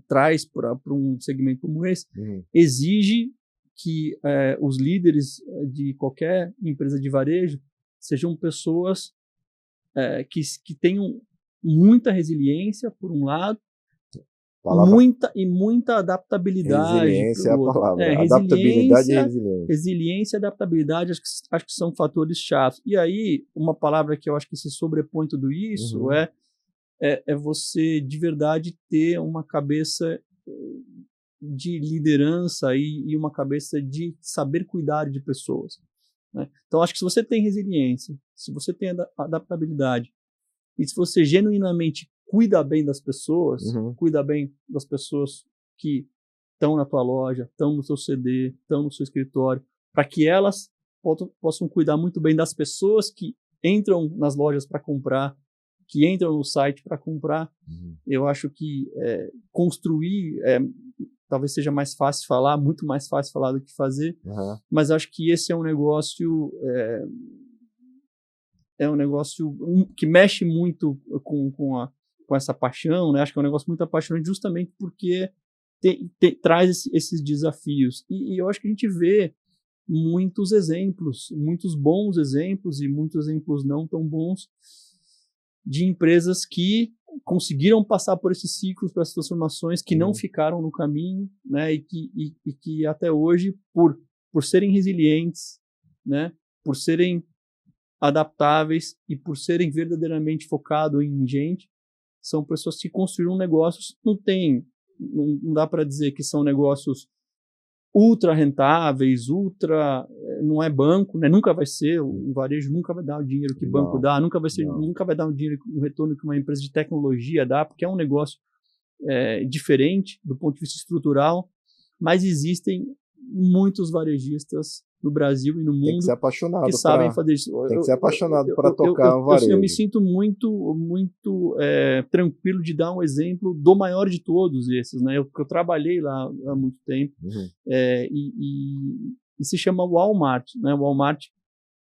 traz para um segmento como esse, exige que os líderes de qualquer empresa de varejo sejam pessoas que tenham muita resiliência, por um lado, muita adaptabilidade. Resiliência é a palavra. Adaptabilidade e resiliência. Resiliência e adaptabilidade, acho que são fatores chaves. E aí, uma palavra que eu acho que se sobrepõe tudo isso é você, de verdade, ter uma cabeça de liderança e uma cabeça de saber cuidar de pessoas, né? Então, acho que se você tem resiliência, se você tem adaptabilidade, e se você genuinamente cuida bem das pessoas, cuida bem das pessoas que estão na tua loja, estão no seu CD, estão no seu escritório, para que elas possam cuidar muito bem das pessoas que entram nas lojas para comprar, que entram no site para comprar. Eu acho que construir talvez seja mais fácil falar, muito mais fácil falar do que fazer, mas acho que esse é um negócio que mexe muito com essa paixão, né? Acho que é um negócio muito apaixonante justamente porque traz esses desafios. E eu acho que a gente vê muitos exemplos, muitos bons exemplos e muitos exemplos não tão bons de empresas que conseguiram passar por esses ciclos, por essas transformações, que não ficaram no caminho, né? E que até hoje, por serem resilientes, né? Por serem adaptáveis e por serem verdadeiramente focados em gente, são pessoas que construíram negócios. Não dá para dizer que são negócios ultra rentáveis, não é banco, né? Nunca vai ser, o varejo nunca vai dar o dinheiro que banco dá, nunca vai dar o retorno que uma empresa de tecnologia dá, porque é um negócio diferente do ponto de vista estrutural, mas existem muitos varejistas no Brasil e no mundo que sabem fazer isso. Tem que ser apaixonado para tocar o varejo. Eu me sinto muito tranquilo de dar um exemplo do maior de todos esses, né? Eu trabalhei lá há muito tempo, e se chama Walmart, né? Walmart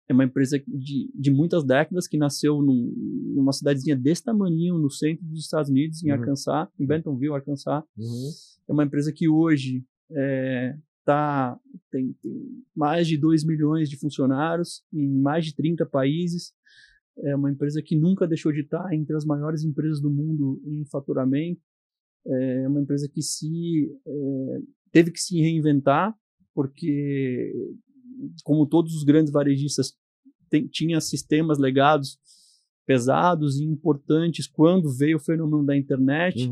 é uma empresa de muitas décadas que nasceu numa cidadezinha desse tamanho no centro dos Estados Unidos, em Arkansas, em Bentonville, Arkansas. É uma empresa que hoje tem mais de 2 milhões de funcionários em mais de 30 países. É uma empresa que nunca deixou de estar entre as maiores empresas do mundo em faturamento. É uma empresa que teve que se reinventar, porque, como todos os grandes varejistas, tinha sistemas legados pesados e importantes. Quando veio o fenômeno da internet,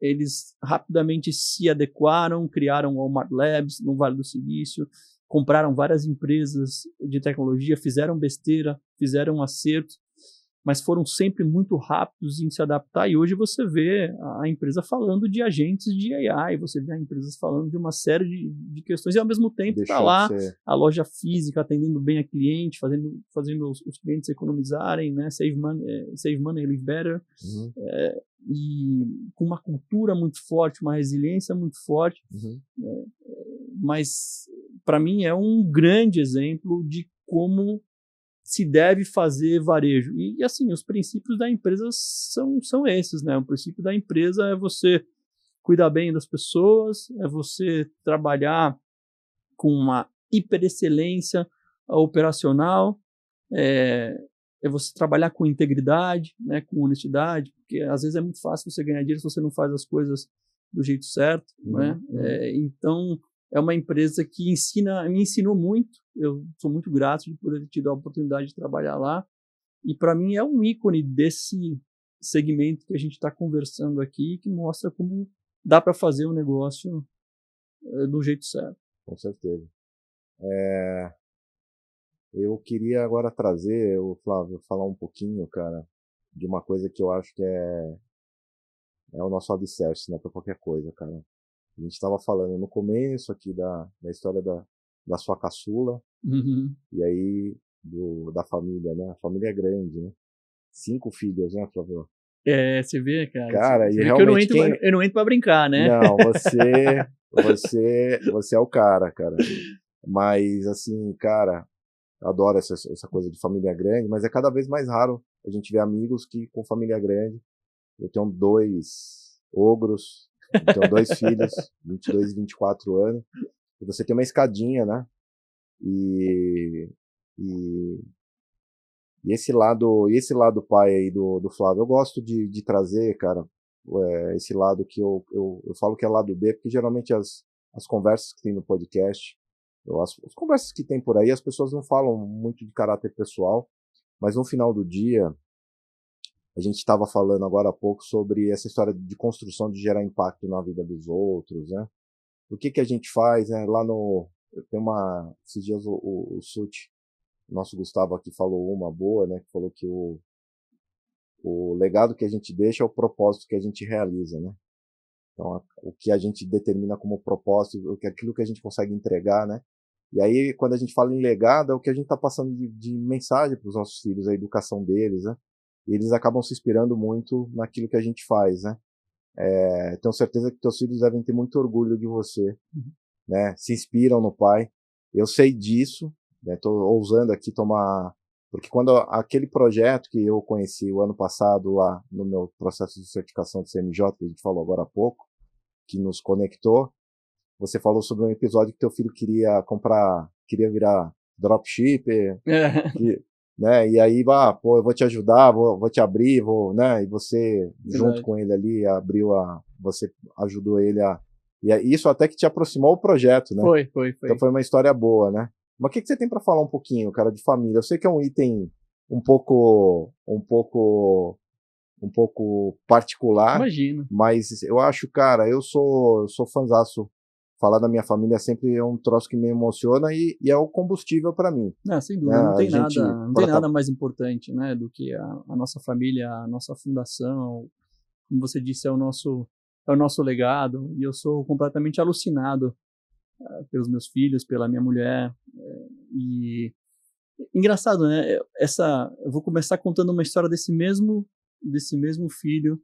eles rapidamente se adequaram, criaram o Walmart Labs no Vale do Silício, compraram várias empresas de tecnologia, fizeram besteira, fizeram acertos, mas foram sempre muito rápidos em se adaptar. E hoje você vê a empresa falando de agentes de AI, você vê a empresa falando de uma série de questões, e ao mesmo tempo está lá a loja física atendendo bem a cliente, fazendo os clientes economizarem, né? Save money, live better, e com uma cultura muito forte, uma resiliência muito forte. Mas para mim é um grande exemplo de como se deve fazer varejo. E assim, os princípios da empresa são esses, né? O princípio da empresa é você cuidar bem das pessoas, é você trabalhar com uma hiperexcelência operacional, é você trabalhar com integridade, né, com honestidade, porque às vezes é muito fácil você ganhar dinheiro se você não faz as coisas do jeito certo, né? Então, é uma empresa que me ensinou muito. Eu sou muito grato de poder ter tido a oportunidade de trabalhar lá. E para mim é um ícone desse segmento que a gente está conversando aqui, que mostra como dá para fazer o negócio do jeito certo. com certeza. Eu queria agora trazer, o Flávio, falar um pouquinho, cara, de uma coisa que eu acho que é o nosso alicerce, né, para qualquer coisa, cara. A gente estava falando no começo aqui da história da sua caçula, Uhum. e aí da família, né? A família é grande, né? 5 filhos, né, Flávio? Você vê, cara, Cara, você e vê que eu realmente quem... eu não entro pra brincar, né? Não, você é o cara. Mas, assim, cara, eu adoro essa coisa de família grande, mas é cada vez mais raro a gente ver amigos que com família grande. Eu tenho 2 ogros, eu tenho 2 filhos, 22 e 24 anos, e você tem uma escadinha, né? E, e, e esse lado pai aí do Flávio, eu gosto de trazer, cara, esse lado que eu falo que é lado B, porque geralmente as conversas que tem no podcast, as conversas que tem por aí, as pessoas não falam muito de caráter pessoal, mas no final do dia, a gente estava falando agora há pouco sobre essa história de construção, de gerar impacto na vida dos outros, né? O que a gente faz, né? Tem esses dias o Suti, nosso Gustavo aqui falou uma boa, né? Que falou que o legado que a gente deixa é o propósito que a gente realiza, né? Então, o que a gente determina como propósito, aquilo que a gente consegue entregar, né? E aí, quando a gente fala em legado, é o que a gente está passando de mensagem para os nossos filhos, a educação deles, né? E eles acabam se inspirando muito naquilo que a gente faz, né? Tenho certeza que teus filhos devem ter muito orgulho de você, né? Se inspiram no pai. Eu sei disso, né? Tô ousando aqui tomar... Porque quando aquele projeto que eu conheci o ano passado lá no meu processo de certificação do CNJ, que a gente falou agora há pouco, que nos conectou, você falou sobre um episódio que teu filho queria virar dropshipper, né? E aí, pô, eu vou te ajudar, vou te abrir, né? E você, junto com ele ali, você ajudou ele e isso até que te aproximou o projeto, né? Foi. Então foi uma história boa, né? Mas o que você tem para falar um pouquinho, cara, de família? Eu sei que é um item um pouco particular, Imagino. mas eu acho, cara, eu sou fãzaço. Falar da minha família sempre é um troço que me emociona e é o combustível para mim. Não, sem Né? dúvida, não A tem gente nada, não tem nada mais importante, né, do que a nossa família, a nossa fundação, como você disse, é o nosso legado, e eu sou completamente alucinado pelos meus filhos, pela minha mulher, e engraçado, né, eu vou começar contando uma história desse mesmo filho,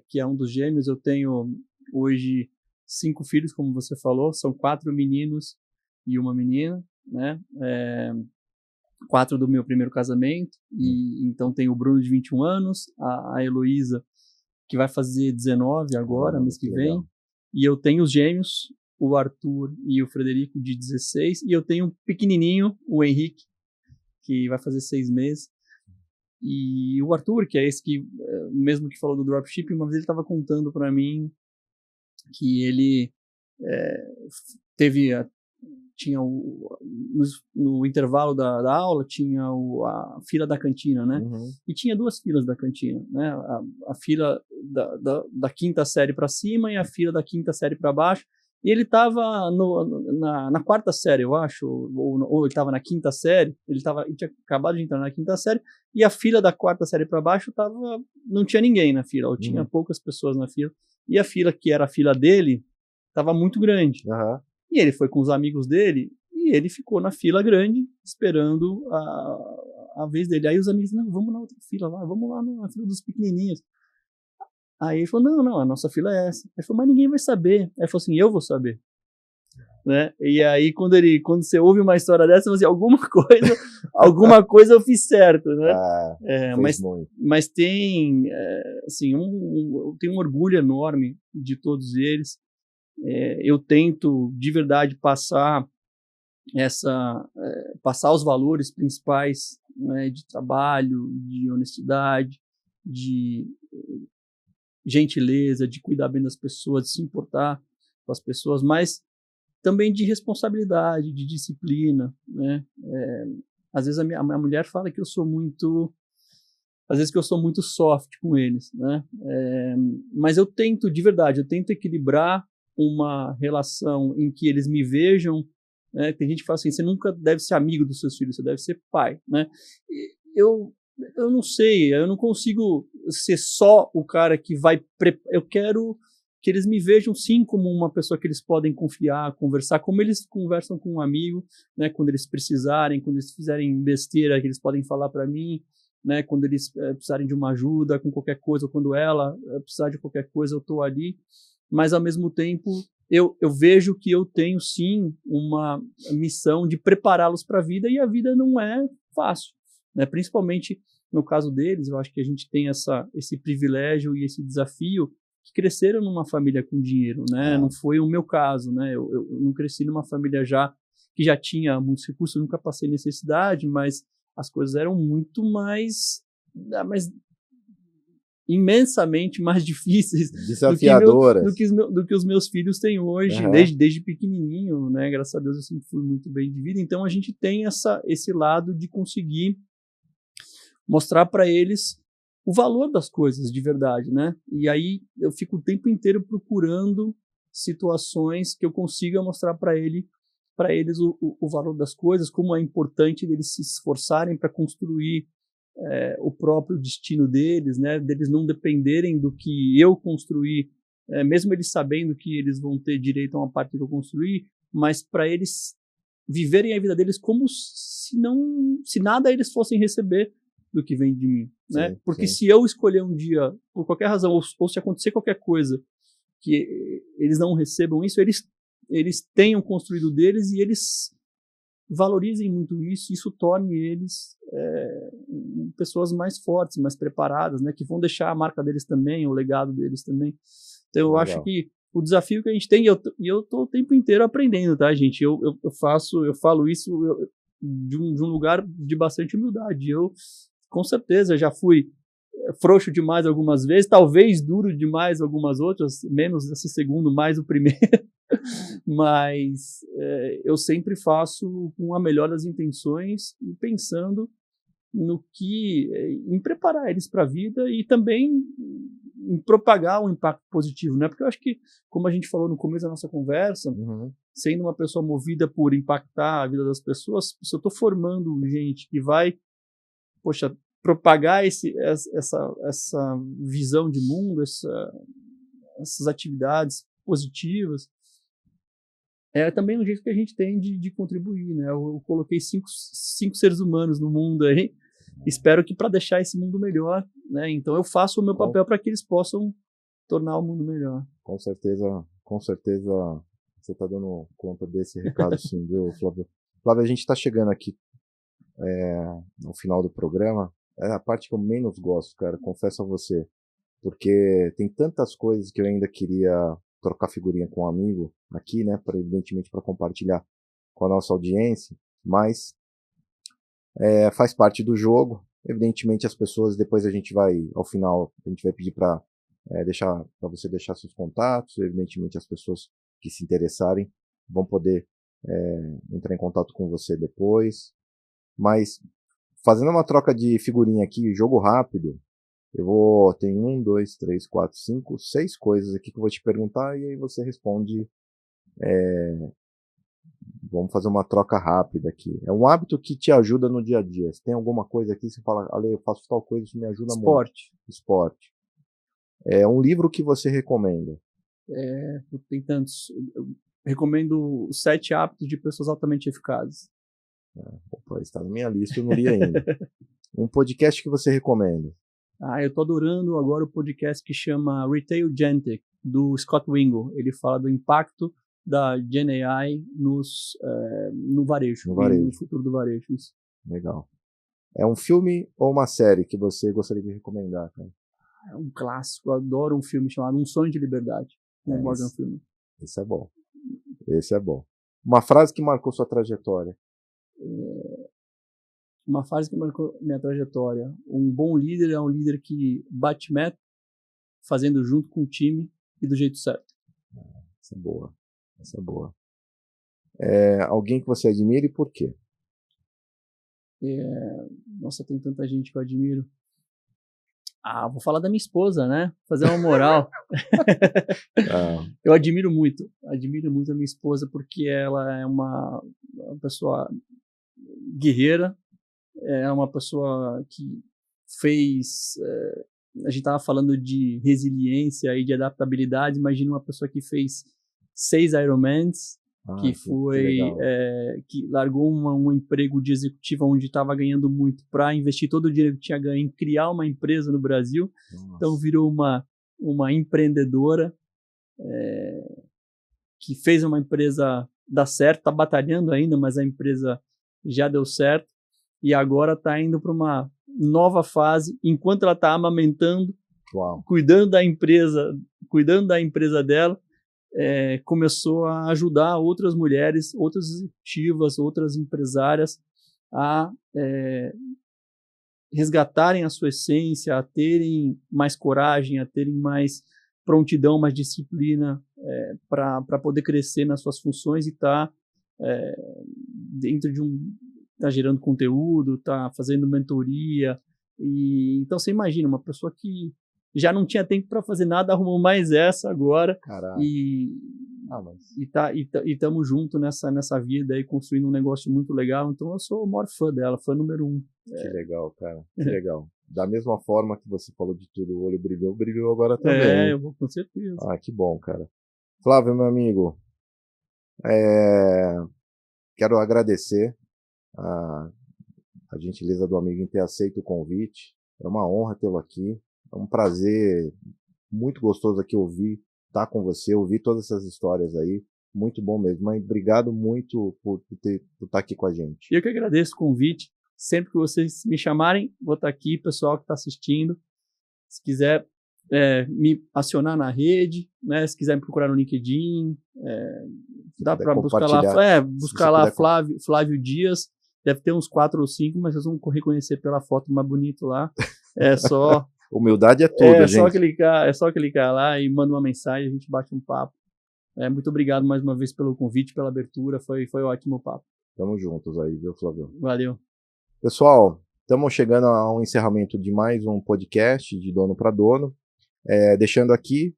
que é um dos gêmeos. Eu tenho hoje 5 filhos, como você falou, são 4 meninos e uma menina, né? 4 do meu primeiro casamento, e então tem o Bruno de 21 anos, a Heloísa, que vai fazer 19 agora, mês que vem, legal. e eu tenho os gêmeos, o Arthur e o Frederico, de 16, e eu tenho um pequenininho, o Henrique, que vai fazer 6 meses. E o Arthur, que é esse que, mesmo que falou do dropship, uma vez ele estava contando para mim que ele tinha no intervalo da aula, tinha a fila da cantina, né? Uhum. E tinha 2 filas da cantina, né? A fila da quinta série para cima e a fila da quinta série para baixo. E ele estava na quarta série, eu acho, ou ele estava na quinta série. Ele tinha acabado de entrar na quinta série, e a fila da quarta série para baixo não tinha ninguém na fila, ou tinha poucas pessoas na fila. E a fila que era a fila dele estava muito grande. Uhum. E ele foi com os amigos dele e ele ficou na fila grande, esperando a vez dele. Aí os amigos, não, vamos na outra fila lá, vamos lá na fila dos pequenininhos. Aí ele falou, não, a nossa fila é essa. Ele falou, mas ninguém vai saber. Aí ele falou assim, eu vou saber. Né? E aí quando você ouve uma história dessa, você fala assim, alguma coisa eu fiz certo, né? Mas tem, assim, eu tenho um orgulho enorme de todos eles. Eu tento de verdade passar os valores principais, né, de trabalho, de honestidade, de gentileza, de cuidar bem das pessoas, de se importar com as pessoas, mas também de responsabilidade, de disciplina, né? Às vezes a minha mulher fala que eu sou muito soft com eles, né? Mas eu tento, de verdade, eu tento equilibrar uma relação em que eles me vejam, né? Tem gente que fala assim, você nunca deve ser amigo dos seus filhos, você deve ser pai, né? Eu não sei, eu não consigo ser só o cara que vai... Eu quero que eles me vejam, sim, como uma pessoa que eles podem confiar, conversar, como eles conversam com um amigo, né, quando eles precisarem, quando eles fizerem besteira, que eles podem falar para mim, né, quando eles precisarem de uma ajuda com qualquer coisa, ou quando ela precisar de qualquer coisa, eu estou ali. Mas, ao mesmo tempo, eu vejo que eu tenho, sim, uma missão de prepará-los para a vida, e a vida não é fácil, né? Principalmente no caso deles, eu acho que a gente tem esse privilégio e esse desafio, que cresceram numa família com dinheiro, né? Não foi o meu caso, né? Eu não cresci numa família que já tinha muitos recursos, eu nunca passei necessidade, mas as coisas eram muito mais imensamente mais difíceis desafiadoras do que os meus filhos têm hoje, desde pequenininho, né? Graças a Deus eu sempre fui muito bem de vida. Então a gente tem esse lado de conseguir mostrar para eles o valor das coisas de verdade, né? E aí eu fico o tempo inteiro procurando situações que eu consiga mostrar para eles o valor das coisas, como é importante eles se esforçarem para construir o próprio destino deles, né? Deles não dependerem do que eu construí, mesmo eles sabendo que eles vão ter direito a uma parte que eu construí, mas para eles viverem a vida deles como se nada eles fossem receber do que vem de mim, né? Porque se eu escolher um dia, por qualquer razão, ou se acontecer qualquer coisa, que eles não recebam isso, eles tenham construído deles e eles valorizem muito isso torne eles pessoas mais fortes, mais preparadas, né? Que vão deixar a marca deles também, o legado deles também. Então eu acho que o desafio que a gente tem, e eu tô o tempo inteiro aprendendo, tá, gente? Eu falo isso de um lugar de bastante humildade. Eu, com certeza, já fui frouxo demais algumas vezes, talvez duro demais algumas outras, menos esse segundo, mais o primeiro, mas eu sempre faço com a melhor das intenções e pensando em preparar eles para a vida e também em propagar um impacto positivo, né? Porque eu acho que, como a gente falou no começo da nossa conversa, sendo uma pessoa movida por impactar a vida das pessoas, se eu estou formando gente que vai, poxa, propagar essa visão de mundo, essas atividades positivas, é também um jeito que a gente tem de contribuir, né? Eu coloquei cinco seres humanos no mundo aí, espero que para deixar esse mundo melhor, né? Então eu faço o meu papel para que eles possam tornar o mundo melhor. Com certeza você está dando conta desse recado, sim, viu, Flávio? Flávio, a gente está chegando aqui no final do programa. É a parte que eu menos gosto, cara, confesso a você, porque tem tantas coisas que eu ainda queria trocar figurinha com um amigo aqui, né, evidentemente para compartilhar com a nossa audiência, mas faz parte do jogo. Evidentemente as pessoas, depois a gente vai, ao final, a gente vai pedir para você deixar seus contatos. Evidentemente as pessoas que se interessarem vão poder entrar em contato com você depois. Mas fazendo uma troca de figurinha aqui, jogo rápido, tem 1, 2, 3, 4, 5, 6 coisas aqui que eu vou te perguntar e aí você responde. Vamos fazer uma troca rápida aqui. É um hábito que te ajuda no dia a dia. Se tem alguma coisa aqui, você fala, Ale, eu faço tal coisa, isso me ajuda muito. Esporte. É um livro que você recomenda? Tem tantos. Eu recomendo 7 Hábitos de Pessoas Altamente Eficazes. Opa, está na minha lista, eu não li ainda. Um podcast que você recomenda? Eu tô adorando agora o podcast que chama Retail Gentic, do Scott Wingo. Ele fala do impacto da Gen AI no varejo, no futuro do varejo. Isso. Legal. É um filme ou uma série que você gostaria de recomendar, cara? É um clássico, eu adoro um filme chamado Um Sonho de Liberdade, com o Morgan Freeman. Esse é bom. Esse é bom. Uma frase que marcou sua trajetória? Uma frase que marcou minha trajetória. Um bom líder é um líder que bate meta, fazendo junto com o time e do jeito certo. Essa é boa. Essa é boa. Alguém que você admira e por quê? Nossa, tem tanta gente que eu admiro. Vou falar da minha esposa, né? Fazer uma moral. Eu admiro muito a minha esposa, porque ela é uma pessoa guerreira, é uma pessoa que fez... a gente estava falando de resiliência e de adaptabilidade. Imagina uma pessoa que fez 6 Ironmans, que largou um emprego de executiva onde estava ganhando muito para investir todo o dinheiro que tinha ganho em criar uma empresa no Brasil. Nossa. Então virou uma empreendedora que fez uma empresa dar certo, está batalhando ainda, mas a empresa já deu certo e agora está indo para uma nova fase, enquanto ela está amamentando, cuidando da empresa dela. Começou a ajudar outras mulheres, outras executivas, outras empresárias a resgatarem a sua essência, a terem mais coragem, a terem mais prontidão, mais disciplina para poder crescer nas suas funções e estar dentro de tá gerando conteúdo, tá fazendo mentoria. Então você imagina uma pessoa que já não tinha tempo para fazer nada, arrumou mais essa agora. Caraca. E estamos juntos nessa vida aí, construindo um negócio muito legal. Então eu sou o maior fã dela, fã número 1. Que legal, cara, que legal. Da mesma forma que você falou de tudo, o olho brilhou agora também. Eu vou, com certeza. Que bom, cara. Flávio, meu amigo, quero agradecer a gentileza do amigo em ter aceito o convite. É uma honra tê-lo aqui. É um prazer muito gostoso aqui estar com você, ouvir todas essas histórias aí. Muito bom mesmo. Mas obrigado muito por estar aqui com a gente. Eu que agradeço o convite. Sempre que vocês me chamarem, vou estar aqui. Pessoal que está assistindo, se quiser me acionar na rede, né? Se quiser me procurar no LinkedIn, dá para buscar lá, Flávio Dias. Deve ter uns 4 ou 5, mas vocês vão reconhecer pela foto mais bonita lá. É só... Humildade é tudo, gente. É só clicar lá e manda uma mensagem, a gente bate um papo. Muito obrigado mais uma vez pelo convite, pela abertura, foi ótimo o papo. Tamo juntos aí, viu, Flávio? Valeu. Pessoal, estamos chegando ao encerramento de mais um podcast de Dono para Dono. Deixando aqui o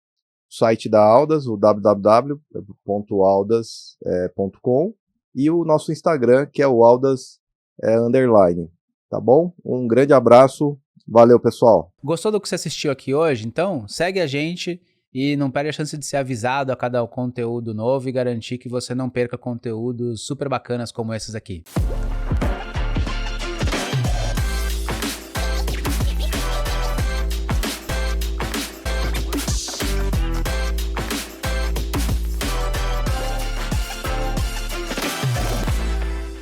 site da Aldas, o www.aldas.com, e o nosso Instagram, que é o Aldas _, tá bom? Um grande abraço, valeu, pessoal. Gostou do que você assistiu aqui hoje? Então segue a gente e não perde a chance de ser avisado a cada conteúdo novo e garantir que você não perca conteúdos super bacanas como esses aqui.